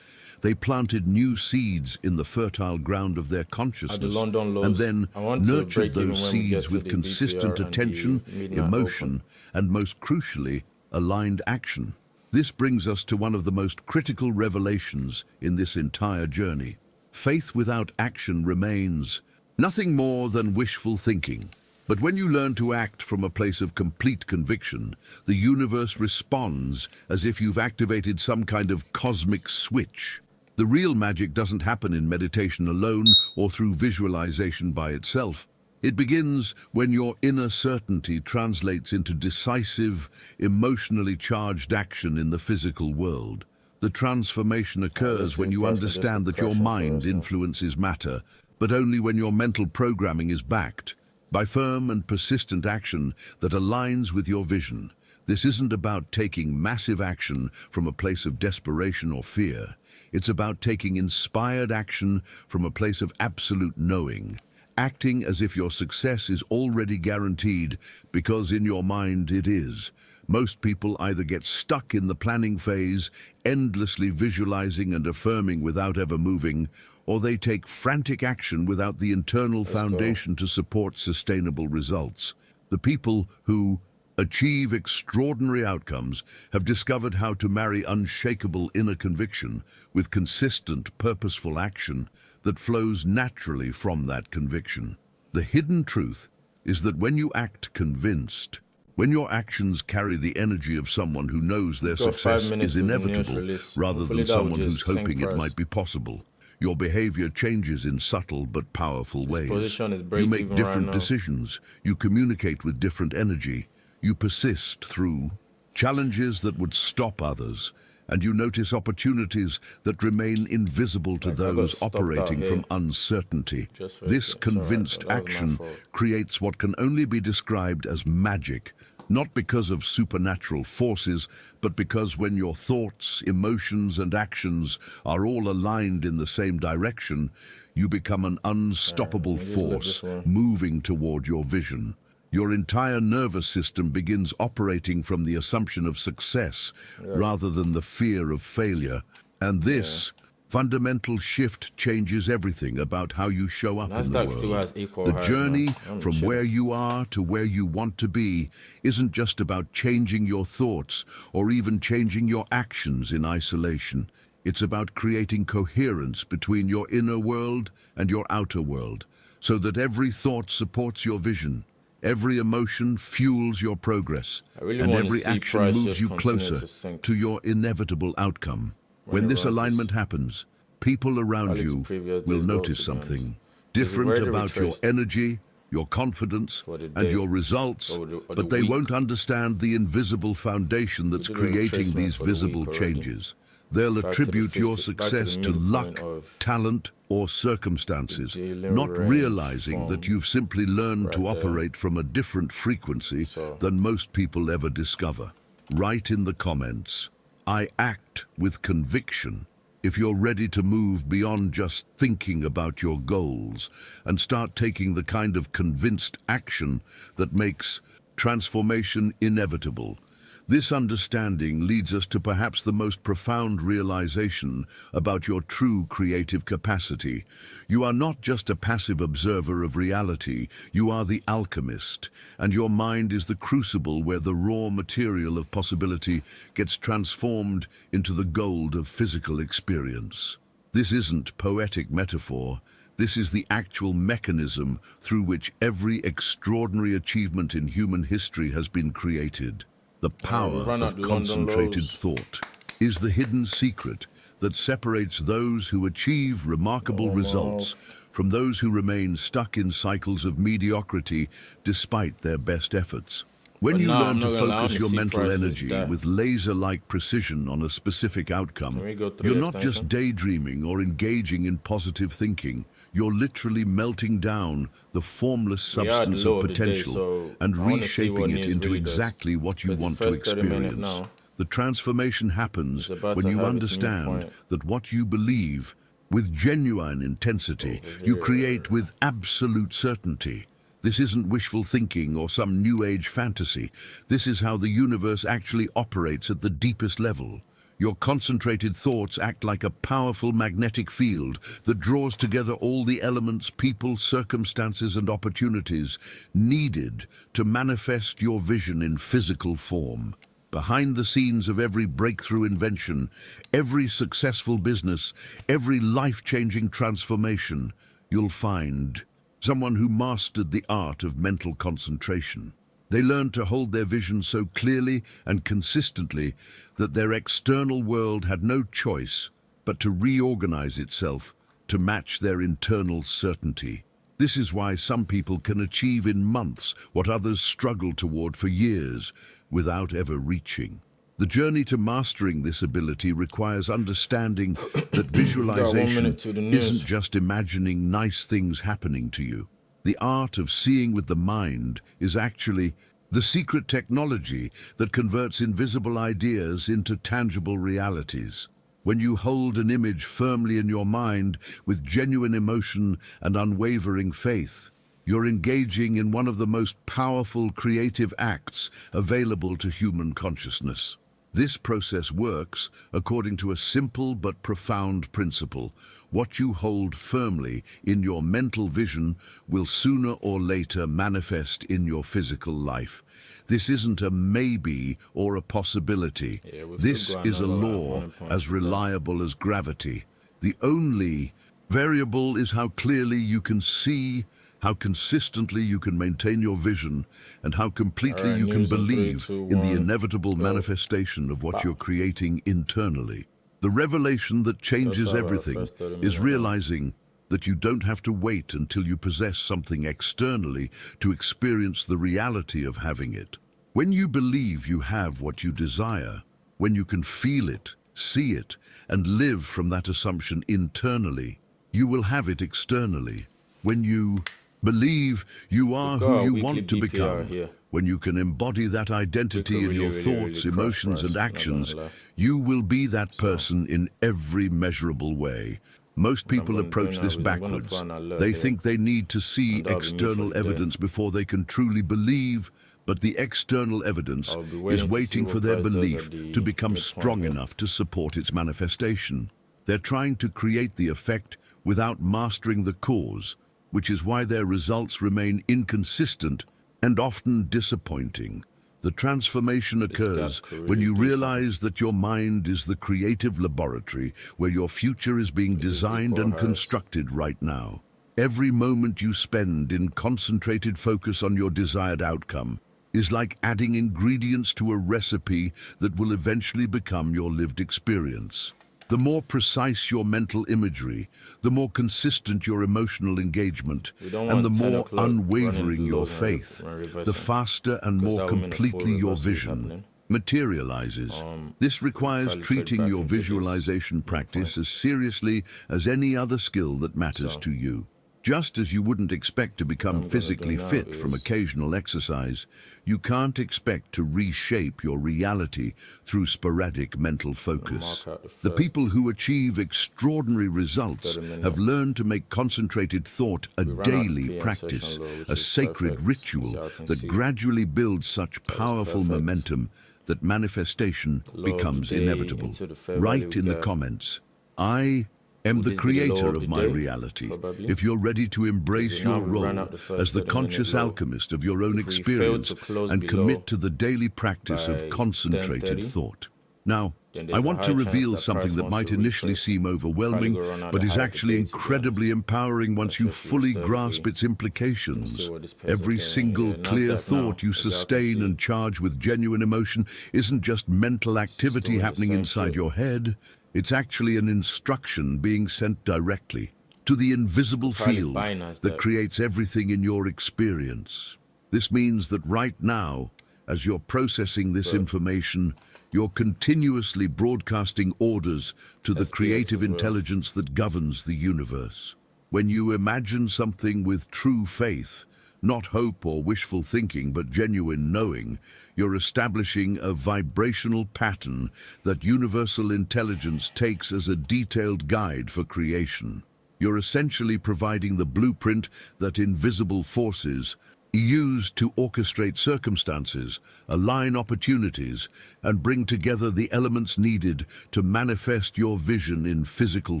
They planted new seeds in the fertile ground of their consciousness and then nurtured those seeds with consistent attention, emotion, and most crucially, aligned action. This brings us to one of the most critical revelations in this entire journey. Faith without action remains Nothing more than wishful thinking. But when you learn to act from a place of complete conviction, the universe responds as if you've activated some kind of cosmic switch. The real magic doesn't happen in meditation alone or through visualization by itself. It begins when your inner certainty translates into decisive, emotionally charged action in the physical world. The transformation occurs when you understand that your mind influences matter, but only when your mental programming is backed by firm and persistent action that aligns with your vision. This isn't about taking massive action from a place of desperation or fear. It's about taking inspired action from a place of absolute knowing, acting as if your success is already guaranteed because in your mind it is. Most people either get stuck in the planning phase, endlessly visualizing and affirming without ever moving, or they take frantic action without the internal foundation to support sustainable results. The people who achieve extraordinary outcomes have discovered how to marry unshakable inner conviction with consistent, purposeful action that flows naturally from that conviction. The hidden truth is that when you act convinced, when your actions carry the energy of someone who knows their success is inevitable rather than someone who's hoping it might be possible, your behavior changes in subtle but powerful ways. You make different decisions, you communicate with different energy, you persist through challenges that would stop others, and you notice opportunities that remain invisible to those operating from uncertainty. This convinced action creates what can only be described as magic, not because of supernatural forces, but because when your thoughts, emotions, and actions are all aligned in the same direction, you become an unstoppable force moving toward your vision. Your entire nervous system begins operating from the assumption of success rather than the fear of failure. And this fundamental shift changes everything about how you show up in the world. The journey from where you are to where you want to be isn't just about changing your thoughts or even changing your actions in isolation. It's about creating coherence between your inner world and your outer world, so that every thought supports your vision. Every emotion fuels your progress, and every action moves you closer to your inevitable outcome. When this alignment happens, people around you will notice something different about your energy, your confidence, and your results, but they won't understand the invisible foundation that's creating these visible changes. They'll attribute your success to luck, talent, or circumstances, not realizing that you've simply learned to operate from a different frequency than most people ever discover. Write in the comments, "I act with conviction," if you're ready to move beyond just thinking about your goals and start taking the kind of convinced action that makes transformation inevitable. This understanding leads us to perhaps the most profound realization about your true creative capacity. You are not just a passive observer of reality, you are the alchemist, and your mind is the crucible where the raw material of possibility gets transformed into the gold of physical experience. This isn't poetic metaphor. This is the actual mechanism through which every extraordinary achievement in human history has been created. The power of concentrated thought is the hidden secret that separates those who achieve remarkable results from those who remain stuck in cycles of mediocrity despite their best efforts. When you learn to focus your mental energy with laser-like precision on a specific outcome, you're not just daydreaming or engaging in positive thinking. You're literally melting down the formless substance of potential and reshaping it into exactly what you want to experience. The transformation happens when you understand that what you believe with genuine intensity, you create with absolute certainty. This isn't wishful thinking or some new age fantasy. This is how the universe actually operates at the deepest level. Your concentrated thoughts act like a powerful magnetic field that draws together all the elements, people, circumstances, and opportunities needed to manifest your vision in physical form. Behind the scenes of every breakthrough invention, every successful business, every life-changing transformation, you'll find someone who mastered the art of mental concentration. They learned to hold their vision so clearly and consistently that their external world had no choice but to reorganize itself to match their internal certainty. This is why some people can achieve in months what others struggle toward for years without ever reaching. The journey to mastering this ability requires understanding that visualization isn't just imagining nice things happening to you. The art of seeing with the mind is actually the secret technology that converts invisible ideas into tangible realities. When you hold an image firmly in your mind with genuine emotion and unwavering faith, you're engaging in one of the most powerful creative acts available to human consciousness. This process works according to a simple but profound principle. What you hold firmly in your mental vision will sooner or later manifest in your physical life. This isn't a maybe or a possibility. This is a law as reliable as gravity. The only variable is how clearly you can see, how consistently you can maintain your vision, and how completely you can believe in the inevitable manifestation of what you're creating internally. The revelation that changes everything is realizing that you don't have to wait until you possess something externally to experience the reality of having it. When you believe you have what you desire, when you can feel it, see it, and live from that assumption internally, you will have it externally. When you believe you are who you want to become, when you can embody that identity in your thoughts, emotions, and actions, you will be that person in every measurable way. Most people approach this backwards. They think they need to see external evidence before they can truly believe, but the external evidence is waiting for their belief to become strong enough to support its manifestation. They're trying to create the effect without mastering the cause, which is why their results remain inconsistent and often disappointing. The transformation occurs when you realize that your mind is the creative laboratory where your future is being designed and constructed right now. Every moment you spend in concentrated focus on your desired outcome is like adding ingredients to a recipe that will eventually become your lived experience. The more precise your mental imagery, the more consistent your emotional engagement, and the more unwavering your faith, the faster and more completely your vision materializes. This requires treating your visualization practice as seriously as any other skill that matters to you. Just as you wouldn't expect to become physically fit from occasional exercise, you can't expect to reshape your reality through sporadic mental focus. The people who achieve extraordinary results have learned to make concentrated thought a daily practice, a sacred ritual that gradually builds such powerful momentum that manifestation becomes inevitable. Write in the comments, "I am the creator of my reality," if you're ready to embrace your role as the conscious alchemist of your own experience and commit to the daily practice of concentrated thought. Now, I want to reveal something that might initially seem overwhelming, but is actually incredibly empowering once you fully grasp its implications. Every single clear thought you sustain and charge with genuine emotion isn't just mental activity happening inside your head. It's actually an instruction being sent directly to the invisible field that creates everything in your experience. This means that right now, as you're processing this information, you're continuously broadcasting orders to the creative intelligence that governs the universe. When you imagine something with true faith, not hope or wishful thinking, but genuine knowing, you're establishing a vibrational pattern that universal intelligence takes as a detailed guide for creation. You're essentially providing the blueprint that invisible forces use to orchestrate circumstances, align opportunities, and bring together the elements needed to manifest your vision in physical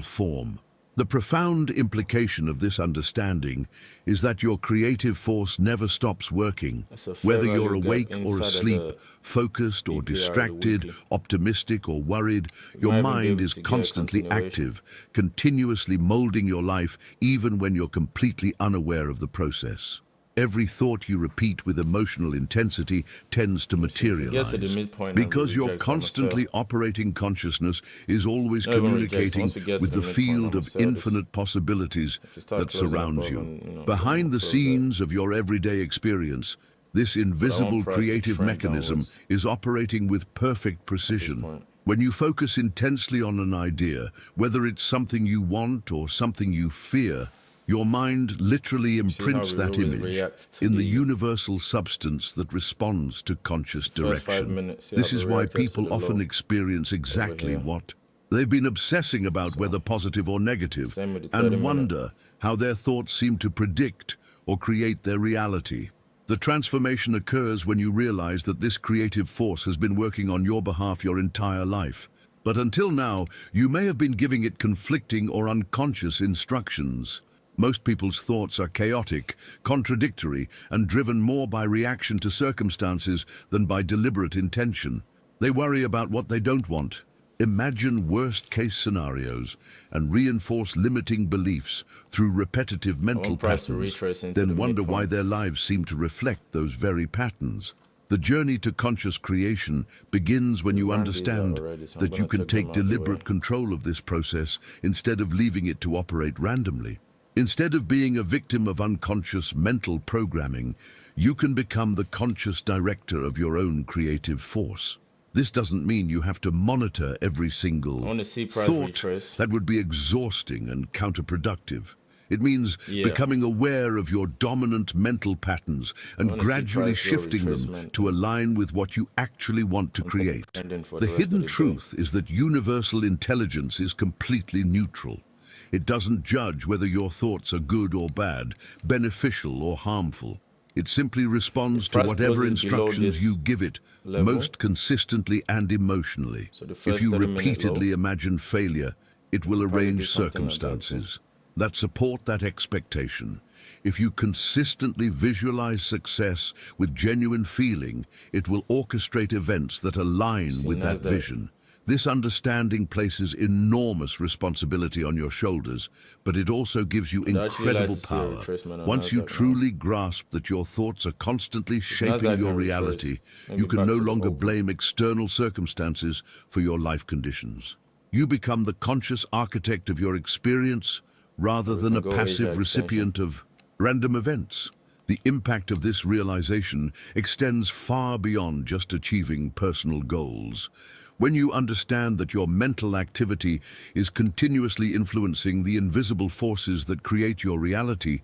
form. The profound implication of this understanding is that your creative force never stops working. Whether you're awake or asleep, focused or distracted, optimistic or worried, your mind is constantly active, continuously molding your life even when you're completely unaware of the process. Every thought you repeat with emotional intensity tends to materialize. Because you're constantly operating consciousness is always communicating with the field of infinite possibilities that surrounds you. Behind the scenes of your everyday experience, this invisible creative mechanism is operating with perfect precision. When you focus intensely on an idea, whether it's something you want or something you fear, your mind literally imprints that image in the universal substance that responds to conscious direction. This is why people often experience exactly what they've been obsessing about, whether positive or negative, and wonder how their thoughts seem to predict or create their reality. The transformation occurs when you realize that this creative force has been working on your behalf your entire life. But until now, you may have been giving it conflicting or unconscious instructions. Most people's thoughts are chaotic, contradictory, and driven more by reaction to circumstances than by deliberate intention. They worry about what they don't want, imagine worst-case scenarios, and reinforce limiting beliefs through repetitive mental patterns, then wonder why their lives seem to reflect those very patterns. The journey to conscious creation begins when you understand that you can take deliberate control of this process instead of leaving it to operate randomly. Instead of being a victim of unconscious mental programming, you can become the conscious director of your own creative force. This doesn't mean you have to monitor every single thought. That would be exhausting and counterproductive. It means becoming aware of your dominant mental patterns and gradually shifting them to align with what you actually want to create. The hidden truth is that universal intelligence is completely neutral. It doesn't judge whether your thoughts are good or bad, beneficial or harmful. It simply responds to whatever instructions you give it, most consistently and emotionally. If you repeatedly imagine failure, it will arrange circumstances that support that expectation. If you consistently visualize success with genuine feeling, it will orchestrate events that align with that vision. This understanding places enormous responsibility on your shoulders, but it also gives you incredible power. Once you truly grasp that your thoughts are constantly shaping your reality, you can no longer blame external circumstances for your life conditions. You become the conscious architect of your experience rather than a passive recipient of random events. The impact of this realization extends far beyond just achieving personal goals. When you understand that your mental activity is continuously influencing the invisible forces that create your reality,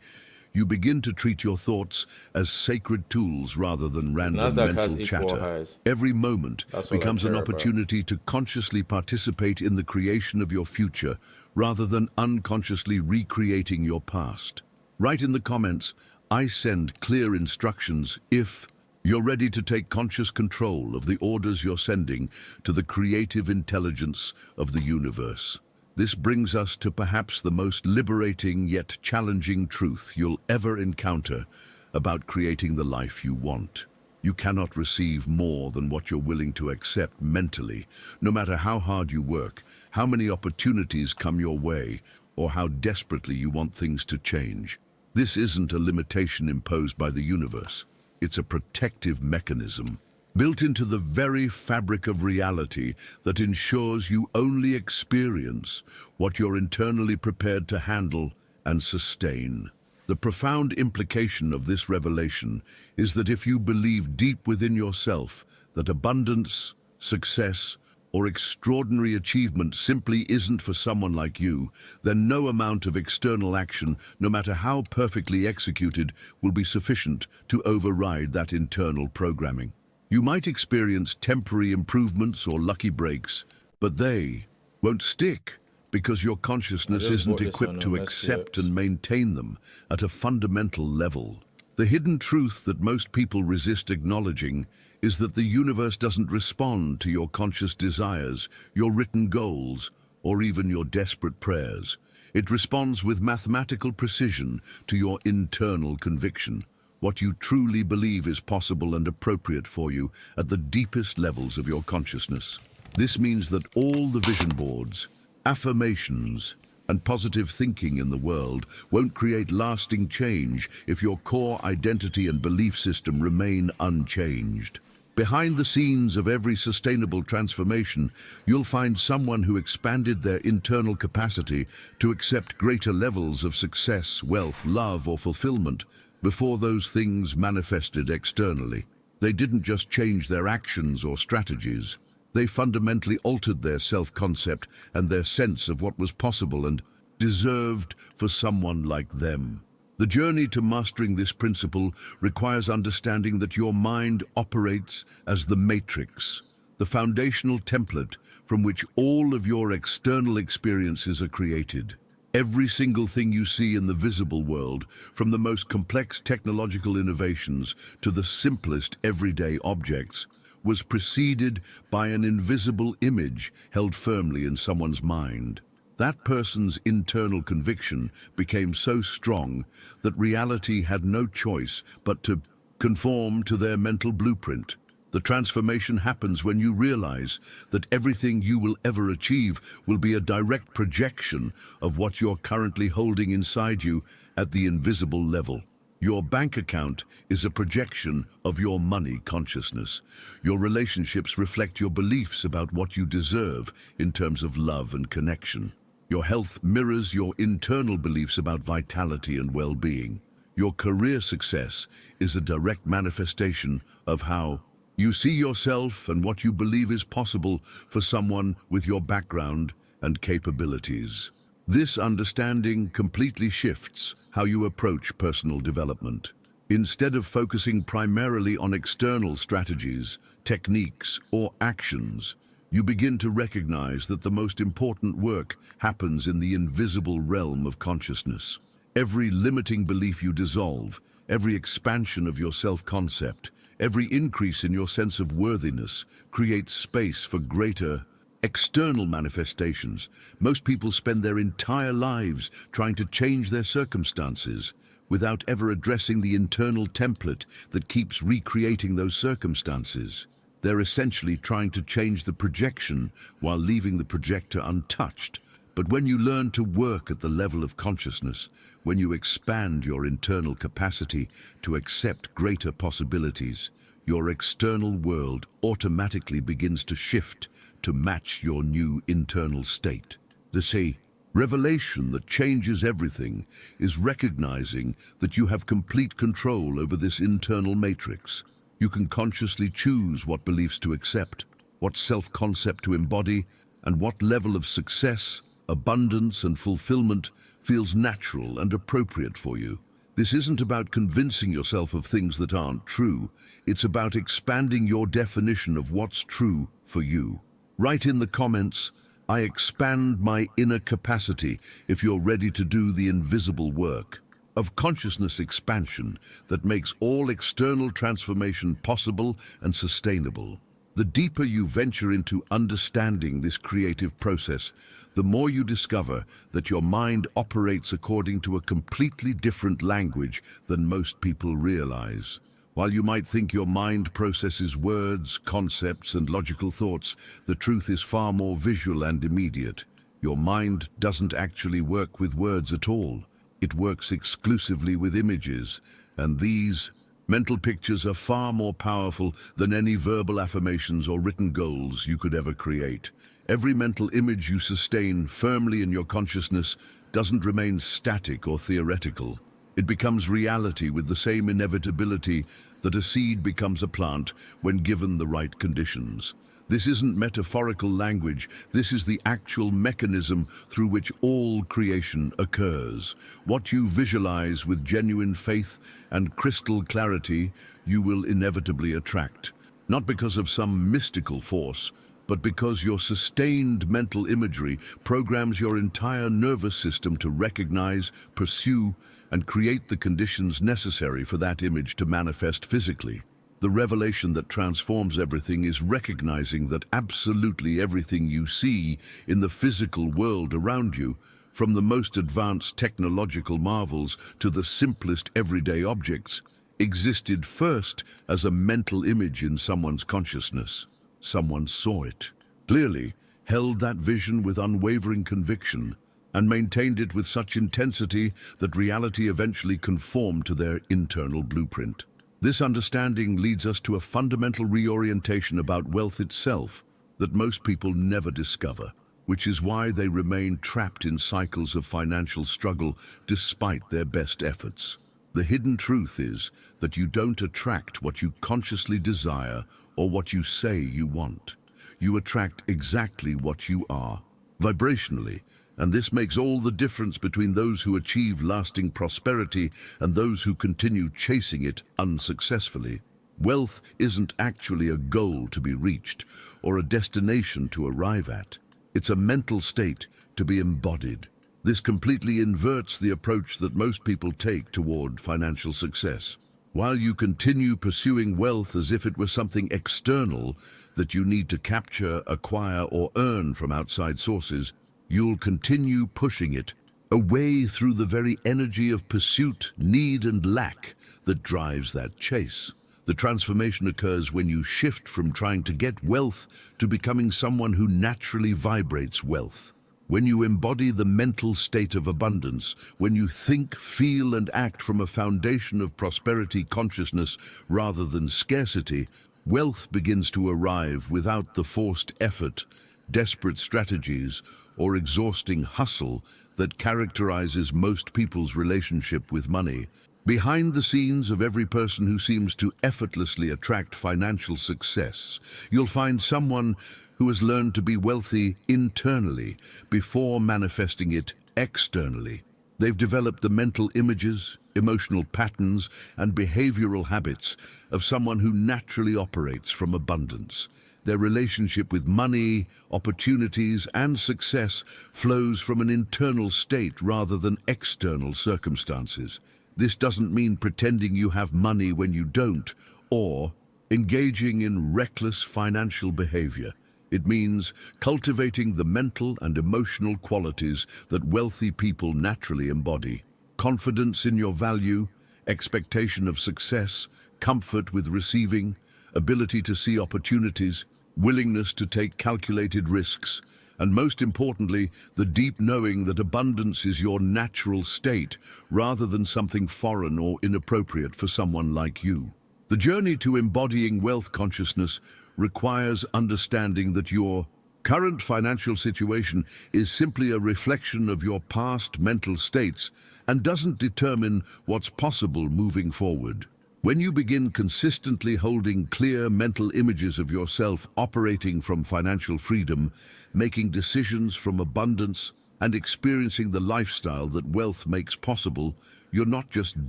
you begin to treat your thoughts as sacred tools rather than random mental chatter. Every moment becomes an opportunity to consciously participate in the creation of your future rather than unconsciously recreating your past. Write in the comments, "I send clear instructions" if you're ready to take conscious control of the orders you're sending to the creative intelligence of the universe. This brings us to perhaps the most liberating yet challenging truth you'll ever encounter about creating the life you want. You cannot receive more than what you're willing to accept mentally, no matter how hard you work, how many opportunities come your way, or how desperately you want things to change. This isn't a limitation imposed by the universe. It's a protective mechanism built into the very fabric of reality that ensures you only experience what you're internally prepared to handle and sustain. The profound implication of this revelation is that if you believe deep within yourself that abundance, success, or extraordinary achievement simply isn't for someone like you, then no amount of external action, no matter how perfectly executed, will be sufficient to override that internal programming. You might experience temporary improvements or lucky breaks, but they won't stick because your consciousness isn't equipped to accept and maintain them at a fundamental level. The hidden truth that most people resist acknowledging is that the universe doesn't respond to your conscious desires, your written goals, or even your desperate prayers. It responds with mathematical precision to your internal conviction, what you truly believe is possible and appropriate for you at the deepest levels of your consciousness. This means that all the vision boards, affirmations, and positive thinking in the world won't create lasting change if your core identity and belief system remain unchanged. Behind the scenes of every sustainable transformation, you'll find someone who expanded their internal capacity to accept greater levels of success, wealth, love, or fulfillment before those things manifested externally. They didn't just change their actions or strategies. They fundamentally altered their self-concept and their sense of what was possible and deserved for someone like them. The journey to mastering this principle requires understanding that your mind operates as the matrix, the foundational template from which all of your external experiences are created. Every single thing you see in the visible world, from the most complex technological innovations to the simplest everyday objects, was preceded by an invisible image held firmly in someone's mind. That person's internal conviction became so strong that reality had no choice but to conform to their mental blueprint. The transformation happens when you realize that everything you will ever achieve will be a direct projection of what you're currently holding inside you at the invisible level. Your bank account is a projection of your money consciousness. Your relationships reflect your beliefs about what you deserve in terms of love and connection. Your health mirrors your internal beliefs about vitality and well-being. Your career success is a direct manifestation of how you see yourself and what you believe is possible for someone with your background and capabilities. This understanding completely shifts how you approach personal development. Instead of focusing primarily on external strategies, techniques, or actions, you begin to recognize that the most important work happens in the invisible realm of consciousness. Every limiting belief you dissolve, every expansion of your self-concept, every increase in your sense of worthiness creates space for greater external manifestations. Most people spend their entire lives trying to change their circumstances without ever addressing the internal template that keeps recreating those circumstances. They're essentially trying to change the projection while leaving the projector untouched. But when you learn to work at the level of consciousness, when you expand your internal capacity to accept greater possibilities, your external world automatically begins to shift to match your new internal state. The revelation that changes everything is recognizing that you have complete control over this internal matrix. You can consciously choose what beliefs to accept, what self-concept to embody, and what level of success, abundance, and fulfillment feels natural and appropriate for you. This isn't about convincing yourself of things that aren't true. It's about expanding your definition of what's true for you. Write in the comments, "I expand my inner capacity," if you're ready to do the invisible work of consciousness expansion that makes all external transformation possible and sustainable. The deeper you venture into understanding this creative process, the more you discover that your mind operates according to a completely different language than most people realize. While you might think your mind processes words, concepts, and logical thoughts, the truth is far more visual and immediate. Your mind doesn't actually work with words at all. It works exclusively with images, and these mental pictures are far more powerful than any verbal affirmations or written goals you could ever create. Every mental image you sustain firmly in your consciousness doesn't remain static or theoretical. It becomes reality with the same inevitability that a seed becomes a plant when given the right conditions. This isn't metaphorical language, this is the actual mechanism through which all creation occurs. What you visualize with genuine faith and crystal clarity, you will inevitably attract. Not because of some mystical force, but because your sustained mental imagery programs your entire nervous system to recognize, pursue, and create the conditions necessary for that image to manifest physically. The revelation that transforms everything is recognizing that absolutely everything you see in the physical world around you, from the most advanced technological marvels to the simplest everyday objects, existed first as a mental image in someone's consciousness. Someone saw it clearly, held that vision with unwavering conviction, and maintained it with such intensity that reality eventually conformed to their internal blueprint. This understanding leads us to a fundamental reorientation about wealth itself that most people never discover, which is why they remain trapped in cycles of financial struggle despite their best efforts. The hidden truth is that you don't attract what you consciously desire or what you say you want. You attract exactly what you are, vibrationally, and this makes all the difference between those who achieve lasting prosperity and those who continue chasing it unsuccessfully. Wealth isn't actually a goal to be reached or a destination to arrive at. It's a mental state to be embodied. This completely inverts the approach that most people take toward financial success. While you continue pursuing wealth as if it were something external that you need to capture, acquire, or earn from outside sources, you'll continue pushing it away through the very energy of pursuit, need, and lack that drives that chase. The transformation occurs when you shift from trying to get wealth to becoming someone who naturally vibrates wealth. When you embody the mental state of abundance, when you think, feel, and act from a foundation of prosperity consciousness rather than scarcity, wealth begins to arrive without the forced effort, desperate strategies, or exhausting hustle that characterizes most people's relationship with money. Behind the scenes of every person who seems to effortlessly attract financial success, you'll find someone who has learned to be wealthy internally before manifesting it externally. They've developed the mental images, emotional patterns, and behavioral habits of someone who naturally operates from abundance. Their relationship with money, opportunities, and success flows from an internal state rather than external circumstances. This doesn't mean pretending you have money when you don't, or engaging in reckless financial behavior. It means cultivating the mental and emotional qualities that wealthy people naturally embody. Confidence in your value, expectation of success, comfort with receiving, ability to see opportunities, willingness to take calculated risks, and most importantly, the deep knowing that abundance is your natural state rather than something foreign or inappropriate for someone like you. The journey to embodying wealth consciousness requires understanding that your current financial situation is simply a reflection of your past mental states and doesn't determine what's possible moving forward. When you begin consistently holding clear mental images of yourself operating from financial freedom, making decisions from abundance, and experiencing the lifestyle that wealth makes possible, you're not just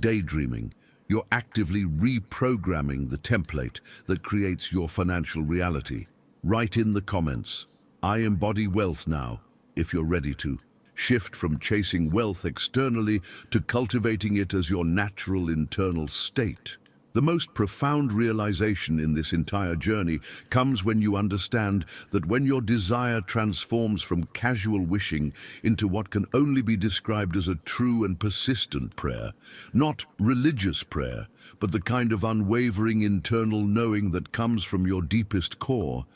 daydreaming. You're actively reprogramming the template that creates your financial reality. Write in the comments, "I embody wealth now," if you're ready to. Shift from chasing wealth externally to cultivating it as your natural internal state. The most profound realization in this entire journey comes when you understand that when your desire transforms from casual wishing into what can only be described as a true and persistent prayer, not religious prayer, but the kind of unwavering internal knowing that comes from your deepest core,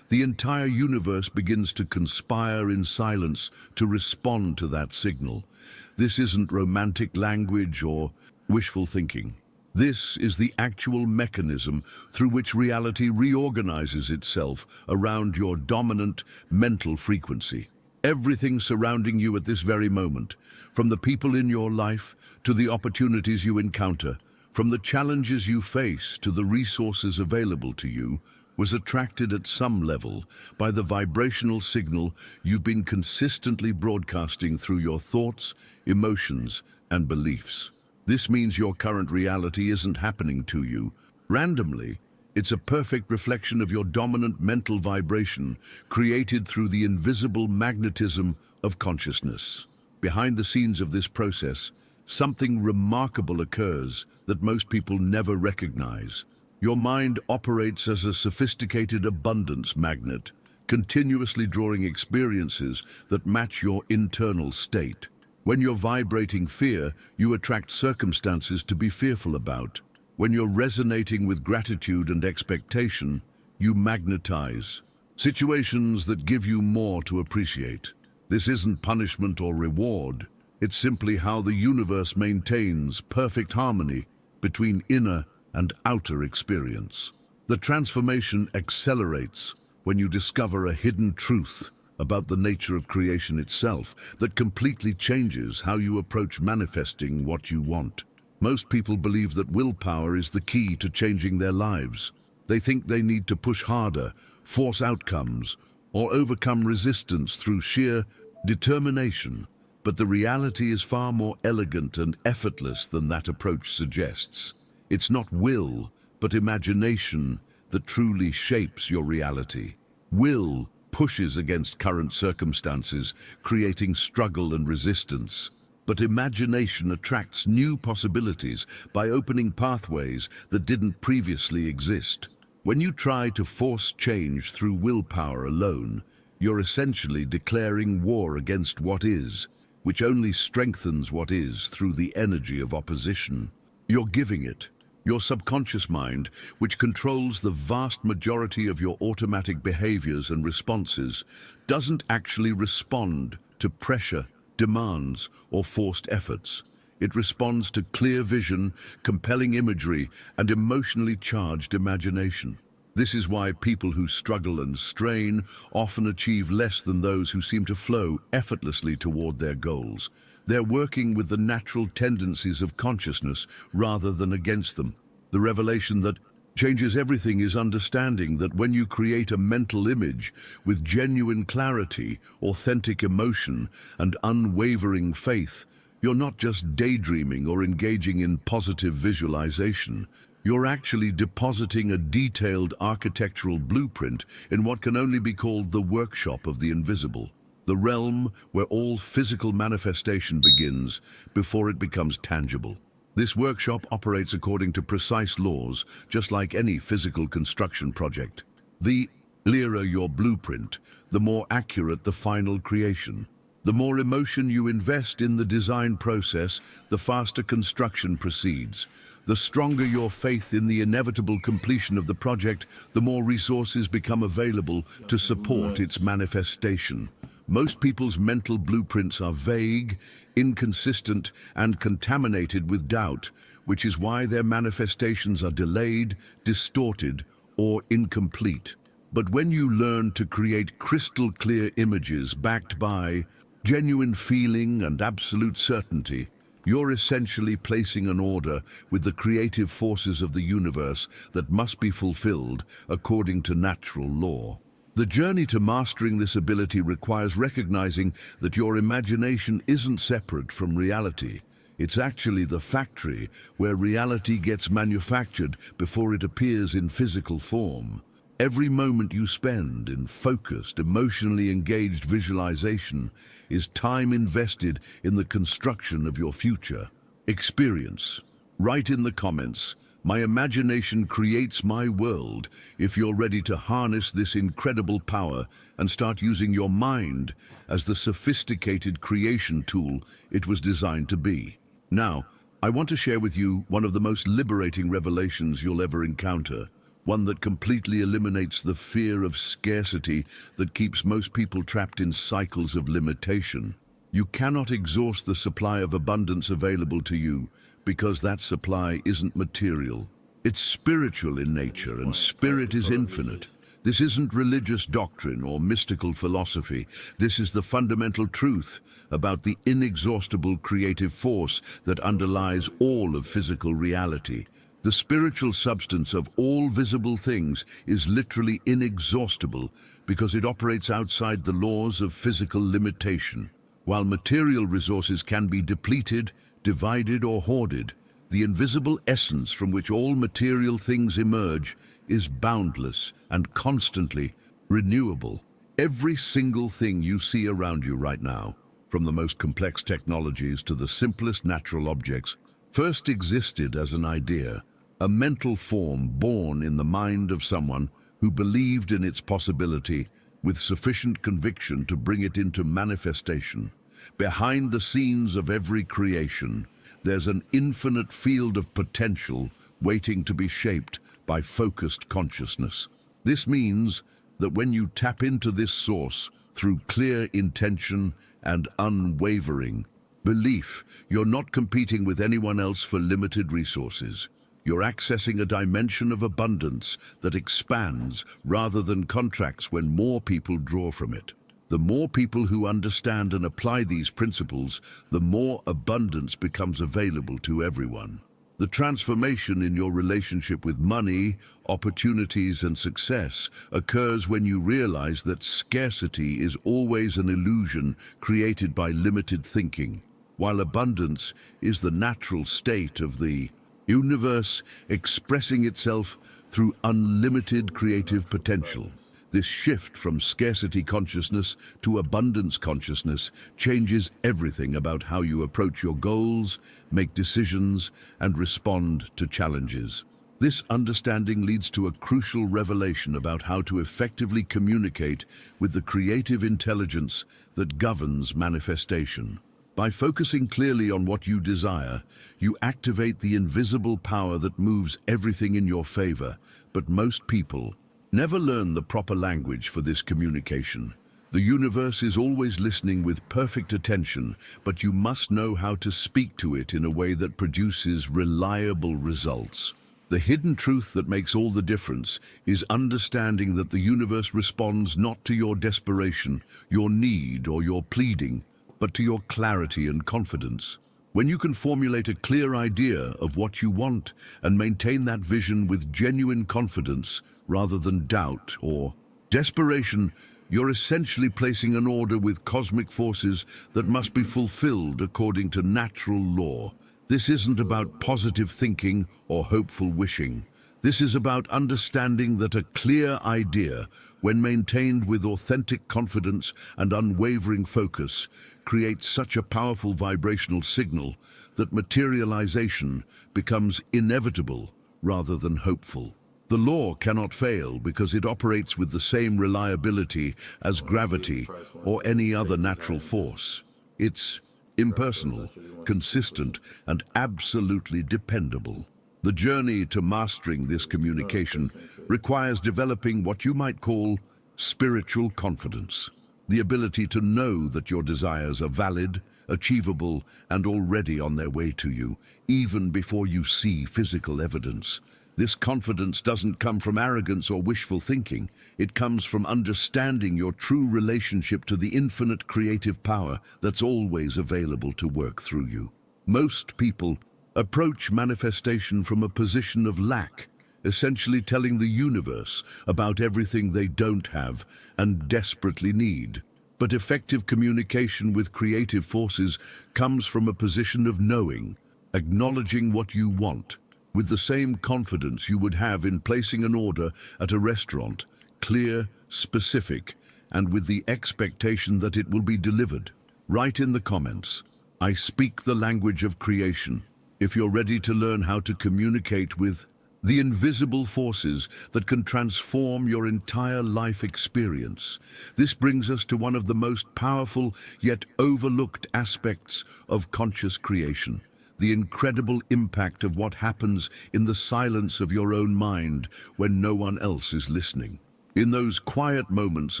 the entire universe begins to conspire in silence to respond to that signal. This isn't romantic language or wishful thinking. This is the actual mechanism through which reality reorganizes itself around your dominant mental frequency. Everything surrounding you at this very moment, from the people in your life to the opportunities you encounter, from the challenges you face to the resources available to you, was attracted at some level by the vibrational signal you've been consistently broadcasting through your thoughts, emotions, and beliefs. This means your current reality isn't happening to you randomly. It's a perfect reflection of your dominant mental vibration created through the invisible magnetism of consciousness. Behind the scenes of this process, something remarkable occurs that most people never recognize. Your mind operates as a sophisticated abundance magnet, continuously drawing experiences that match your internal state. When you're vibrating fear, you attract circumstances to be fearful about. When you're resonating with gratitude and expectation, you magnetize situations that give you more to appreciate. This isn't punishment or reward. It's simply how the universe maintains perfect harmony between inner and outer experience. The transformation accelerates when you discover a hidden truth about the nature of creation itself that completely changes how you approach manifesting what you want. Most people believe that willpower is the key to changing their lives. They think they need to push harder, force outcomes, or overcome resistance through sheer determination. But the reality is far more elegant and effortless than that approach suggests. It's not will, but imagination that truly shapes your reality. Will pushes against current circumstances, creating struggle and resistance. But imagination attracts new possibilities by opening pathways that didn't previously exist. When you try to force change through willpower alone, you're essentially declaring war against what is, which only strengthens what is through the energy of opposition. You're giving it. Your subconscious mind, which controls the vast majority of your automatic behaviors and responses, doesn't actually respond to pressure, demands, or forced efforts. It responds to clear vision, compelling imagery, and emotionally charged imagination. This is why people who struggle and strain often achieve less than those who seem to flow effortlessly toward their goals. They're working with the natural tendencies of consciousness rather than against them. The revelation that changes everything is understanding that when you create a mental image with genuine clarity, authentic emotion, and unwavering faith, you're not just daydreaming or engaging in positive visualization. You're actually depositing a detailed architectural blueprint in what can only be called the workshop of the invisible, the realm where all physical manifestation begins before it becomes tangible. This workshop operates according to precise laws, just like any physical construction project. The clearer your blueprint, the more accurate the final creation. The more emotion you invest in the design process, the faster construction proceeds. The stronger your faith in the inevitable completion of the project, the more resources become available to support its manifestation. Most people's mental blueprints are vague, inconsistent, and contaminated with doubt, which is why their manifestations are delayed, distorted, or incomplete. But when you learn to create crystal clear images backed by genuine feeling and absolute certainty, you're essentially placing an order with the creative forces of the universe that must be fulfilled according to natural law. The journey to mastering this ability requires recognizing that your imagination isn't separate from reality. It's actually the factory where reality gets manufactured before it appears in physical form. Every moment you spend in focused, emotionally engaged visualization is time invested in the construction of your future. Experience. Write in the comments, "My imagination creates my world," if you're ready to harness this incredible power and start using your mind as the sophisticated creation tool it was designed to be. Now, I want to share with you one of the most liberating revelations you'll ever encounter. One that completely eliminates the fear of scarcity that keeps most people trapped in cycles of limitation. You cannot exhaust the supply of abundance available to you because that supply isn't material. It's spiritual in nature, and spirit is infinite. This isn't religious doctrine or mystical philosophy. This is the fundamental truth about the inexhaustible creative force that underlies all of physical reality. The spiritual substance of all visible things is literally inexhaustible because it operates outside the laws of physical limitation. While material resources can be depleted, divided, or hoarded, the invisible essence from which all material things emerge is boundless and constantly renewable. Every single thing you see around you right now, from the most complex technologies to the simplest natural objects, first existed as an idea. a mental form born in the mind of someone who believed in its possibility with sufficient conviction to bring it into manifestation. Behind the scenes of every creation, there's an infinite field of potential waiting to be shaped by focused consciousness. This means that when you tap into this source through clear intention and unwavering belief, you're not competing with anyone else for limited resources. You're accessing a dimension of abundance that expands rather than contracts when more people draw from it. The more people who understand and apply these principles, the more abundance becomes available to everyone. The transformation in your relationship with money, opportunities, and success occurs when you realize that scarcity is always an illusion created by limited thinking, while abundance is the natural state of the universe expressing itself through unlimited creative potential. This shift from scarcity consciousness to abundance consciousness changes everything about how you approach your goals, make decisions, and respond to challenges. This understanding leads to a crucial revelation about how to effectively communicate with the creative intelligence that governs manifestation. By focusing clearly on what you desire, you activate the invisible power that moves everything in your favor, but most people never learn the proper language for this communication. The universe is always listening with perfect attention, but you must know how to speak to it in a way that produces reliable results. The hidden truth that makes all the difference is understanding that the universe responds not to your desperation, your need, or your pleading, but to your clarity and confidence. When you can formulate a clear idea of what you want and maintain that vision with genuine confidence rather than doubt or desperation, you're essentially placing an order with cosmic forces that must be fulfilled according to natural law. This isn't about positive thinking or hopeful wishing. This is about understanding that a clear idea, when maintained with authentic confidence and unwavering focus, creates such a powerful vibrational signal that materialization becomes inevitable rather than hopeful. The law cannot fail because it operates with the same reliability as gravity or any other natural force. It's impersonal, consistent, and absolutely dependable. The journey to mastering this communication requires developing what you might call spiritual confidence, the ability to know that your desires are valid, achievable, and already on their way to you, even before you see physical evidence. This confidence doesn't come from arrogance or wishful thinking. It comes from understanding your true relationship to the infinite creative power that's always available to work through you. Most people approach manifestation from a position of lack, essentially telling the universe about everything they don't have and desperately need. But effective communication with creative forces comes from a position of knowing, acknowledging what you want, with the same confidence you would have in placing an order at a restaurant, clear, specific, and with the expectation that it will be delivered. Write in the comments, "I speak the language of creation," if you're ready to learn how to communicate with the invisible forces that can transform your entire life experience. This brings us to one of the most powerful yet overlooked aspects of conscious creation, the incredible impact of what happens in the silence of your own mind when no one else is listening. In those quiet moments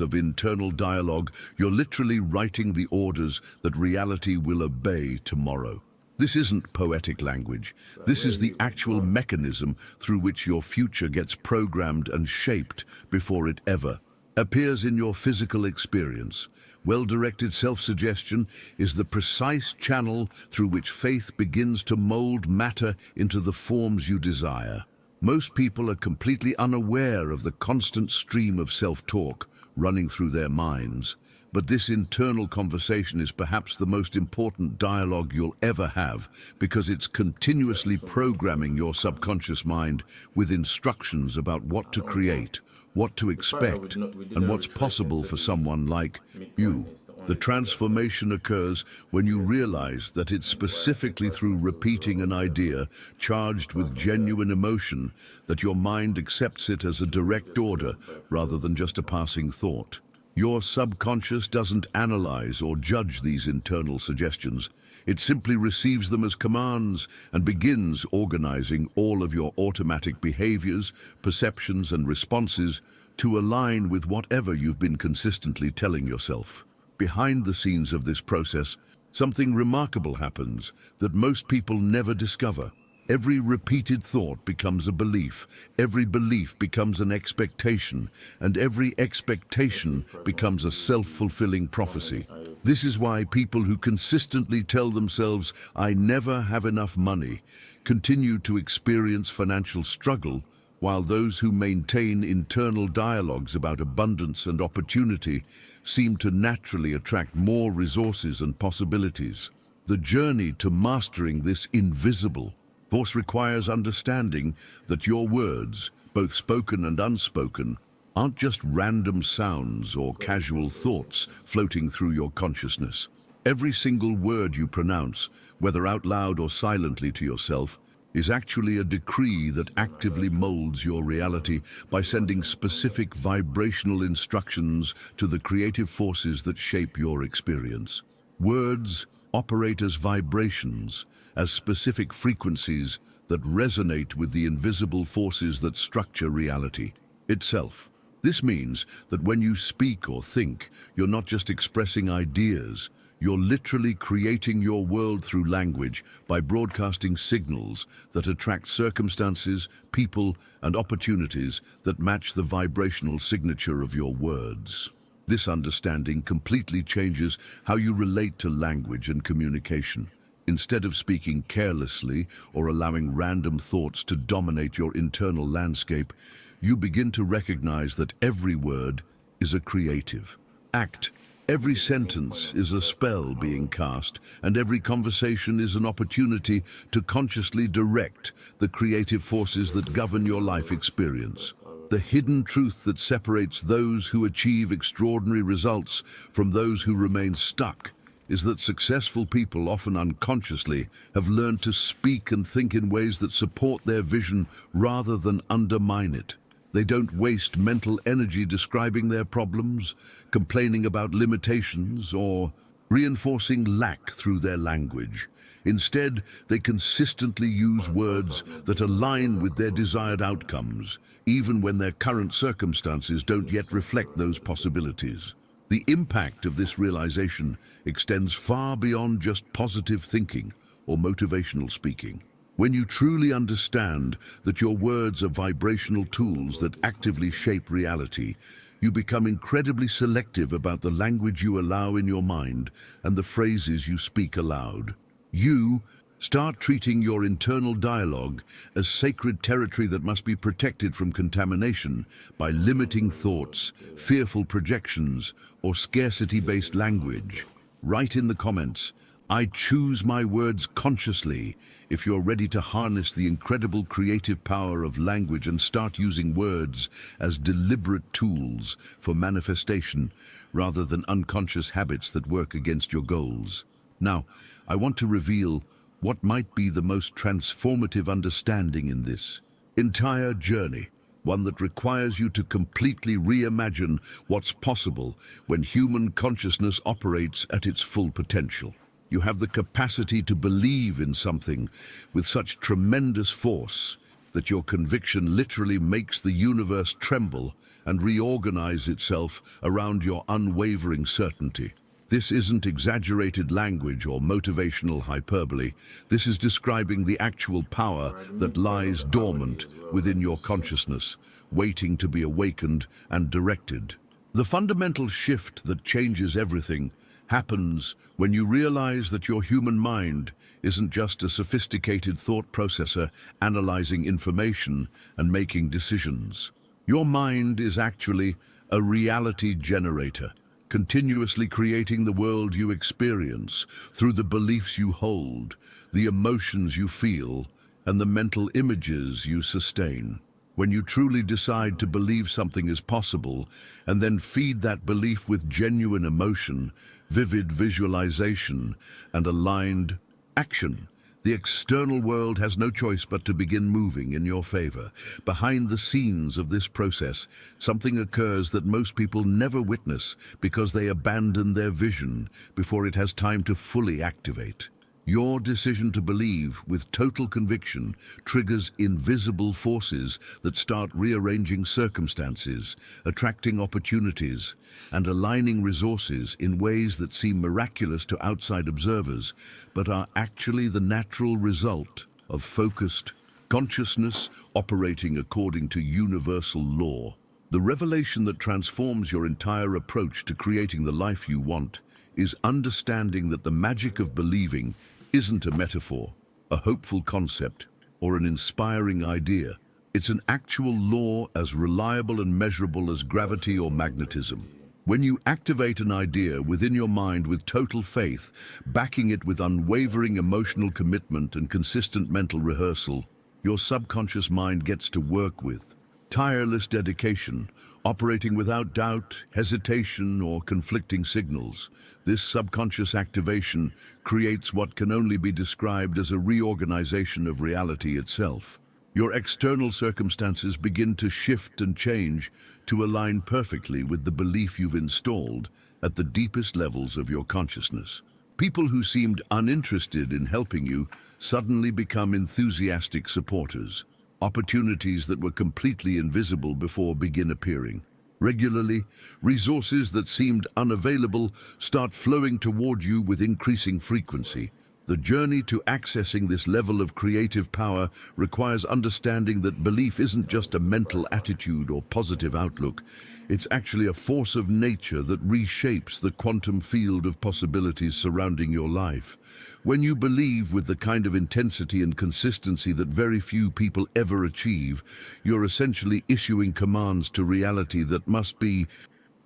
of internal dialogue, you're literally writing the orders that reality will obey tomorrow. This isn't poetic language. This is the actual mechanism through which your future gets programmed and shaped before it ever appears in your physical experience. Well-directed self-suggestion is the precise channel through which faith begins to mold matter into the forms you desire. Most people are completely unaware of the constant stream of self-talk running through their minds. But this internal conversation is perhaps the most important dialogue you'll ever have, because it's continuously programming your subconscious mind with instructions about what to create, what to expect, and what's possible for someone like you. The transformation occurs when you realize that it's specifically through repeating an idea charged with genuine emotion that your mind accepts it as a direct order rather than just a passing thought. Your subconscious doesn't analyze or judge these internal suggestions. It simply receives them as commands and begins organizing all of your automatic behaviors, perceptions, and responses to align with whatever you've been consistently telling yourself. Behind the scenes of this process, something remarkable happens that most people never discover. Every repeated thought becomes a belief, every belief becomes an expectation, and every expectation becomes a self-fulfilling prophecy. This is why people who consistently tell themselves, "I never have enough money," continue to experience financial struggle, while those who maintain internal dialogues about abundance and opportunity seem to naturally attract more resources and possibilities. The journey to mastering this invisible force requires understanding that your words, both spoken and unspoken, aren't just random sounds or casual thoughts floating through your consciousness. Every single word you pronounce, whether out loud or silently to yourself, is actually a decree that actively molds your reality by sending specific vibrational instructions to the creative forces that shape your experience. Words operate as vibrations, as specific frequencies that resonate with the invisible forces that structure reality itself. This means that when you speak or think, you're not just expressing ideas, you're literally creating your world through language by broadcasting signals that attract circumstances, people, and opportunities that match the vibrational signature of your words. This understanding completely changes how you relate to language and communication. Instead of speaking carelessly or allowing random thoughts to dominate your internal landscape, you begin to recognize that every word is a creative act. Every sentence is a spell being cast, and every conversation is an opportunity to consciously direct the creative forces that govern your life experience. The hidden truth that separates those who achieve extraordinary results from those who remain stuck is that successful people often unconsciously have learned to speak and think in ways that support their vision rather than undermine it. They don't waste mental energy describing their problems, complaining about limitations, or reinforcing lack through their language. Instead, they consistently use words that align with their desired outcomes, even when their current circumstances don't yet reflect those possibilities. The impact of this realization extends far beyond just positive thinking or motivational speaking. When you truly understand that your words are vibrational tools that actively shape reality, you become incredibly selective about the language you allow in your mind and the phrases you speak aloud. You start treating your internal dialogue as sacred territory that must be protected from contamination by limiting thoughts, fearful projections, or scarcity-based language. Write in the comments, "I choose my words consciously," if you're ready to harness the incredible creative power of language and start using words as deliberate tools for manifestation rather than unconscious habits that work against your goals. Now, I want to reveal what might be the most transformative understanding in this entire journey, one that requires you to completely reimagine what's possible when human consciousness operates at its full potential. You have the capacity to believe in something with such tremendous force that your conviction literally makes the universe tremble and reorganize itself around your unwavering certainty. This isn't exaggerated language or motivational hyperbole. This is describing the actual power that lies dormant within your consciousness, waiting to be awakened and directed. The fundamental shift that changes everything happens when you realize that your human mind isn't just a sophisticated thought processor analyzing information and making decisions. Your mind is actually a reality generator, continuously creating the world you experience through the beliefs you hold, the emotions you feel, and the mental images you sustain. when you truly decide to believe something is possible and then feed that belief with genuine emotion, vivid visualization, and aligned action. The external world has no choice but to begin moving in your favor. Behind the scenes of this process, something occurs that most people never witness because they abandon their vision before it has time to fully activate. Your decision to believe with total conviction triggers invisible forces that start rearranging circumstances, attracting opportunities, and aligning resources in ways that seem miraculous to outside observers, but are actually the natural result of focused consciousness operating according to universal law. The revelation that transforms your entire approach to creating the life you want is understanding that the magic of believing isn't a metaphor, a hopeful concept, or an inspiring idea. It's an actual law as reliable and measurable as gravity or magnetism. When you activate an idea within your mind with total faith, backing it with unwavering emotional commitment and consistent mental rehearsal, your subconscious mind gets to work with tireless dedication, operating without doubt, hesitation, or conflicting signals. This subconscious activation creates what can only be described as a reorganization of reality itself. Your external circumstances begin to shift and change to align perfectly with the belief you've installed at the deepest levels of your consciousness. People who seemed uninterested in helping you suddenly become enthusiastic supporters. Opportunities that were completely invisible before begin appearing. Regularly, resources that seemed unavailable start flowing toward you with increasing frequency. The journey to accessing this level of creative power requires understanding that belief isn't just a mental attitude or positive outlook. It's actually a force of nature that reshapes the quantum field of possibilities surrounding your life. When you believe with the kind of intensity and consistency that very few people ever achieve, you're essentially issuing commands to reality that must be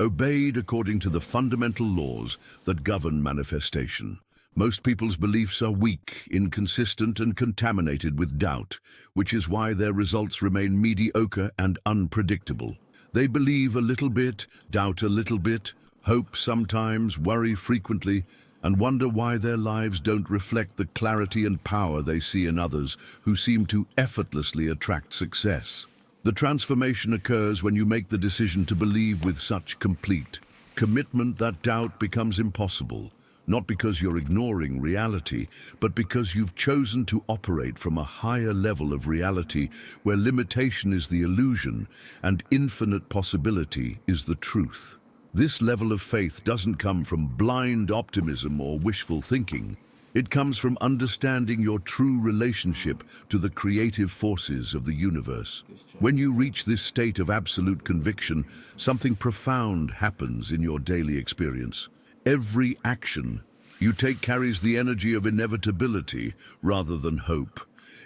obeyed according to the fundamental laws that govern manifestation. Most people's beliefs are weak, inconsistent, and contaminated with doubt, which is why their results remain mediocre and unpredictable. They believe a little bit, doubt a little bit, hope sometimes, worry frequently, and wonder why their lives don't reflect the clarity and power they see in others who seem to effortlessly attract success. The transformation occurs when you make the decision to believe with such complete commitment that doubt becomes impossible. Not because you're ignoring reality, but because you've chosen to operate from a higher level of reality where limitation is the illusion and infinite possibility is the truth. This level of faith doesn't come from blind optimism or wishful thinking. It comes from understanding your true relationship to the creative forces of the universe. When you reach this state of absolute conviction, something profound happens in your daily experience. Every action you take carries the energy of inevitability rather than hope.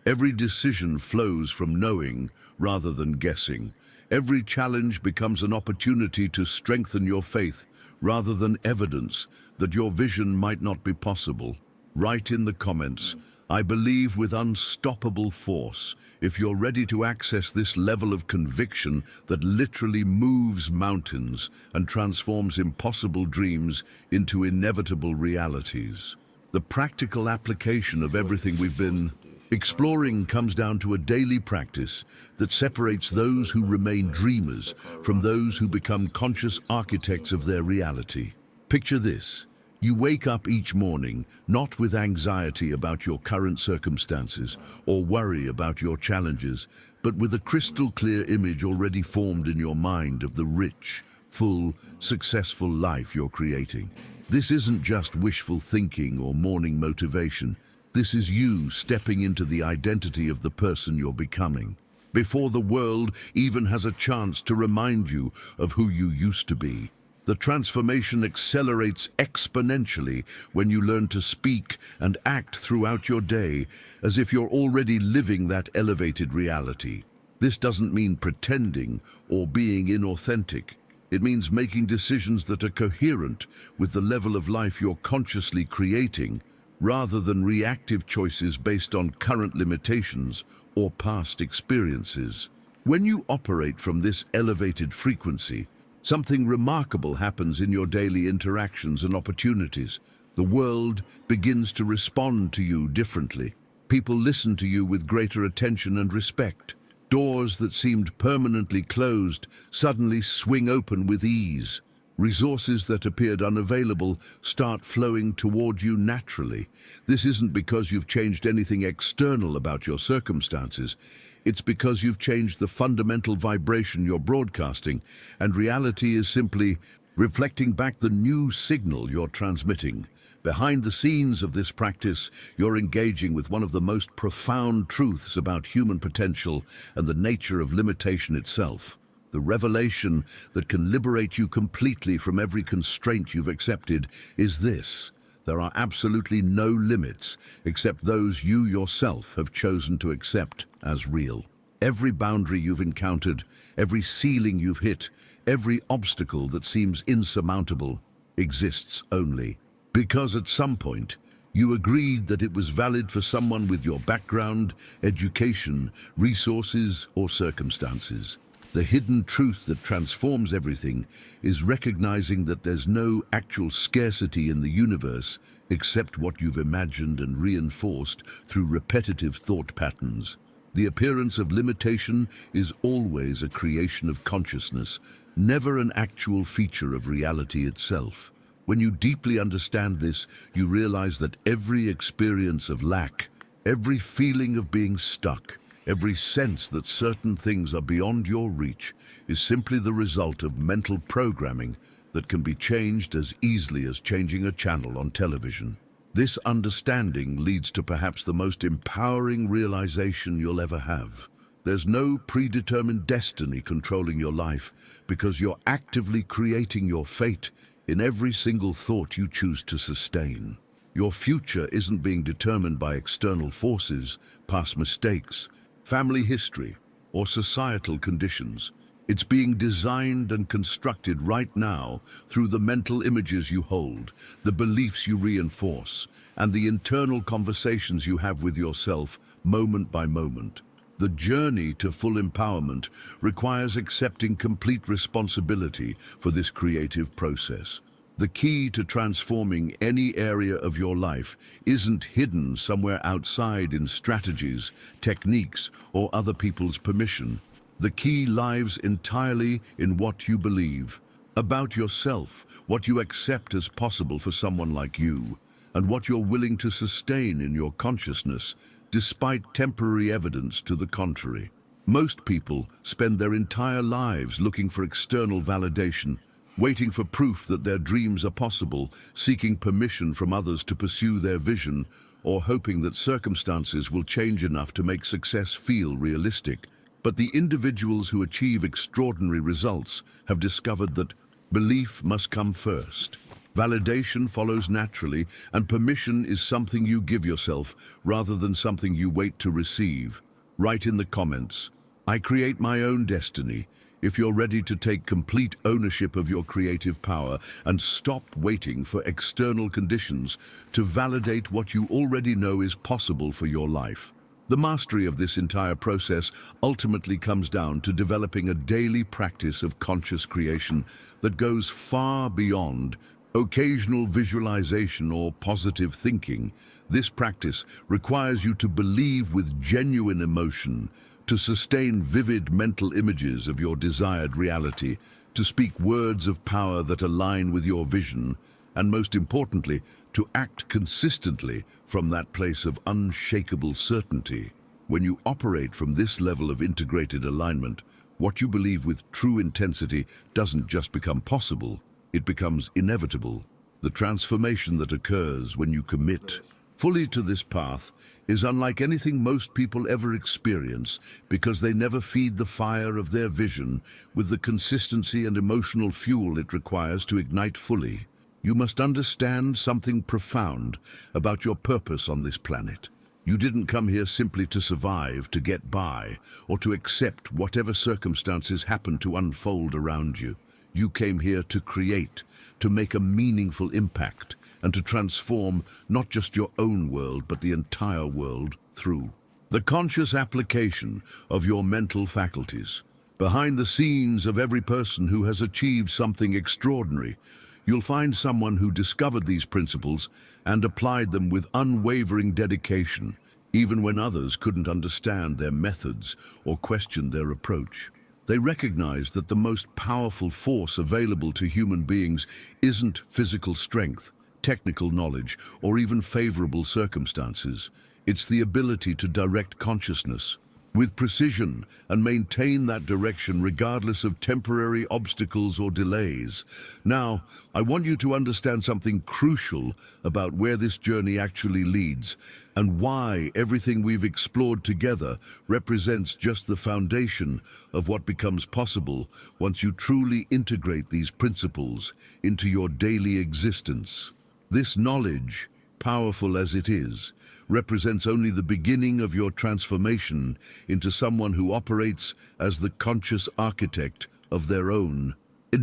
Every decision flows from knowing rather than guessing. Every challenge becomes an opportunity to strengthen your faith rather than evidence that your vision might not be possible. Write in the comments, "I believe with unstoppable force," if you're ready to access this level of conviction that literally moves mountains and transforms impossible dreams into inevitable realities. The practical application of everything we've been exploring comes down to a daily practice that separates those who remain dreamers from those who become conscious architects of their reality. Picture this. You wake up each morning not with anxiety about your current circumstances or worry about your challenges, but with a crystal clear image already formed in your mind of the rich, full, successful life you're creating. This isn't just wishful thinking or morning motivation. This is you stepping into the identity of the person you're becoming, before the world even has a chance to remind you of who you used to be. The transformation accelerates exponentially when you learn to speak and act throughout your day as if you're already living that elevated reality. This doesn't mean pretending or being inauthentic. It means making decisions that are coherent with the level of life you're consciously creating, rather than reactive choices based on current limitations or past experiences. When you operate from this elevated frequency, something remarkable happens in your daily interactions and opportunities. The world begins to respond to you differently. People listen to you with greater attention and respect. Doors that seemed permanently closed suddenly swing open with ease. Resources that appeared unavailable start flowing toward you naturally. This isn't because you've changed anything external about your circumstances. It's because you've changed the fundamental vibration you're broadcasting, and reality is simply reflecting back the new signal you're transmitting. Behind the scenes of this practice, you're engaging with one of the most profound truths about human potential and the nature of limitation itself. The revelation that can liberate you completely from every constraint you've accepted is this: there are absolutely no limits except those you yourself have chosen to accept as real. Every boundary you've encountered, every ceiling you've hit, every obstacle that seems insurmountable exists only because at some point you agreed that it was valid for someone with your background, education, resources, or circumstances. The hidden truth that transforms everything is recognizing that there's no actual scarcity in the universe except what you've imagined and reinforced through repetitive thought patterns. The appearance of limitation is always a creation of consciousness, never an actual feature of reality itself. When you deeply understand this, you realize that every experience of lack, every feeling of being stuck, every sense that certain things are beyond your reach is simply the result of mental programming that can be changed as easily as changing a channel on television. This understanding leads to perhaps the most empowering realization you'll ever have. There's no predetermined destiny controlling your life because you're actively creating your fate in every single thought you choose to sustain. Your future isn't being determined by external forces, past mistakes, family history, or societal conditions. It's being designed and constructed right now through the mental images you hold, the beliefs you reinforce, and the internal conversations you have with yourself moment by moment. The journey to full empowerment requires accepting complete responsibility for this creative process. The key to transforming any area of your life isn't hidden somewhere outside in strategies, techniques, or other people's permission. The key lies entirely in what you believe about yourself, what you accept as possible for someone like you, and what you're willing to sustain in your consciousness, despite temporary evidence to the contrary. Most people spend their entire lives looking for external validation, waiting for proof that their dreams are possible, seeking permission from others to pursue their vision, or hoping that circumstances will change enough to make success feel realistic. But the individuals who achieve extraordinary results have discovered that belief must come first. Validation follows naturally, and permission is something you give yourself rather than something you wait to receive. Write in the comments, "I create my own destiny," if you're ready to take complete ownership of your creative power and stop waiting for external conditions to validate what you already know is possible for your life. The mastery of this entire process ultimately comes down to developing a daily practice of conscious creation that goes far beyond occasional visualization or positive thinking. This practice requires you to believe with genuine emotion, to sustain vivid mental images of your desired reality, to speak words of power that align with your vision, and most importantly, to act consistently from that place of unshakable certainty. When you operate from this level of integrated alignment, what you believe with true intensity doesn't just become possible, it becomes inevitable. The transformation that occurs when you commit fully to this path is unlike anything most people ever experience because they never feed the fire of their vision with the consistency and emotional fuel it requires to ignite fully. You must understand something profound about your purpose on this planet. You didn't come here simply to survive, to get by, or to accept whatever circumstances happen to unfold around you. You came here to create, to make a meaningful impact, and to transform not just your own world, but the entire world through. the conscious application of your mental faculties. Behind the scenes of every person who has achieved something extraordinary, you'll find someone who discovered these principles and applied them with unwavering dedication, even when others couldn't understand their methods or questioned their approach. They recognized that the most powerful force available to human beings isn't physical strength, technical knowledge, or even favorable circumstances. It's the ability to direct consciousness with precision and maintain that direction regardless of temporary obstacles or delays. Now, I want you to understand something crucial about where this journey actually leads and why everything we've explored together represents just the foundation of what becomes possible once you truly integrate these principles into your daily existence. This knowledge, powerful as it is, represents only the beginning of your transformation into someone who operates as the conscious architect of their own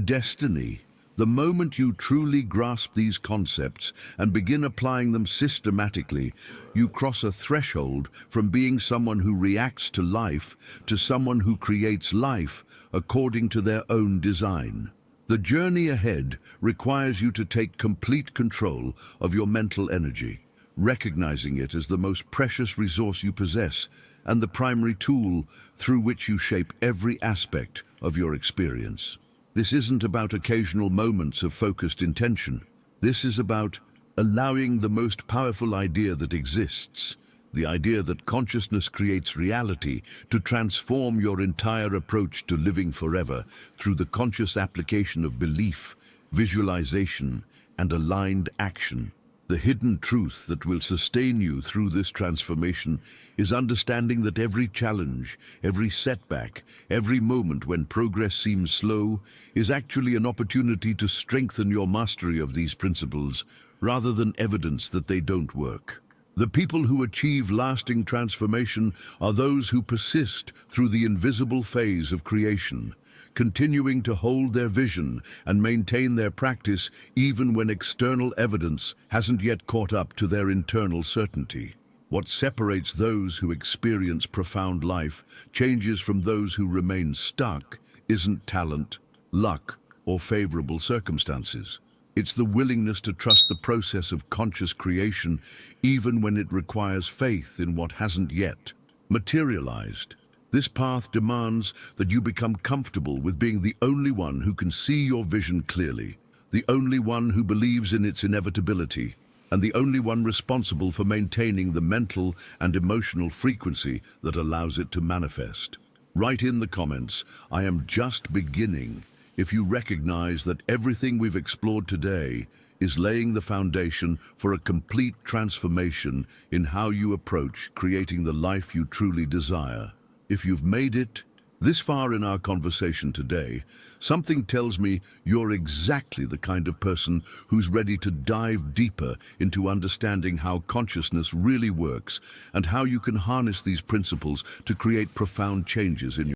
destiny. The moment you truly grasp these concepts and begin applying them systematically, you cross a threshold from being someone who reacts to life to someone who creates life according to their own design. The journey ahead requires you to take complete control of your mental energy, recognizing it as the most precious resource you possess and the primary tool through which you shape every aspect of your experience. This isn't about occasional moments of focused intention. This is about allowing the most powerful idea that exists, the idea that consciousness creates reality, to transform your entire approach to living forever through the conscious application of belief, visualization, and aligned action. The hidden truth that will sustain you through this transformation is understanding that every challenge, every setback, every moment when progress seems slow is actually an opportunity to strengthen your mastery of these principles rather than evidence that they don't work. The people who achieve lasting transformation are those who persist through the invisible phase of creation, continuing to hold their vision and maintain their practice even when external evidence hasn't yet caught up to their internal certainty. What separates those who experience profound life changes from those who remain stuck isn't talent, luck, or favorable circumstances. It's the willingness to trust the process of conscious creation even when it requires faith in what hasn't yet materialized. This path demands that you become comfortable with being the only one who can see your vision clearly, the only one who believes in its inevitability, and the only one responsible for maintaining the mental and emotional frequency that allows it to manifest. Write in the comments, "I am just beginning," if you recognize that everything we've explored today is laying the foundation for a complete transformation in how you approach creating the life you truly desire. If you've made it this far in our conversation today, something tells me you're exactly the kind of person who's ready to dive deeper into understanding how consciousness really works and how you can harness these principles to create profound changes in your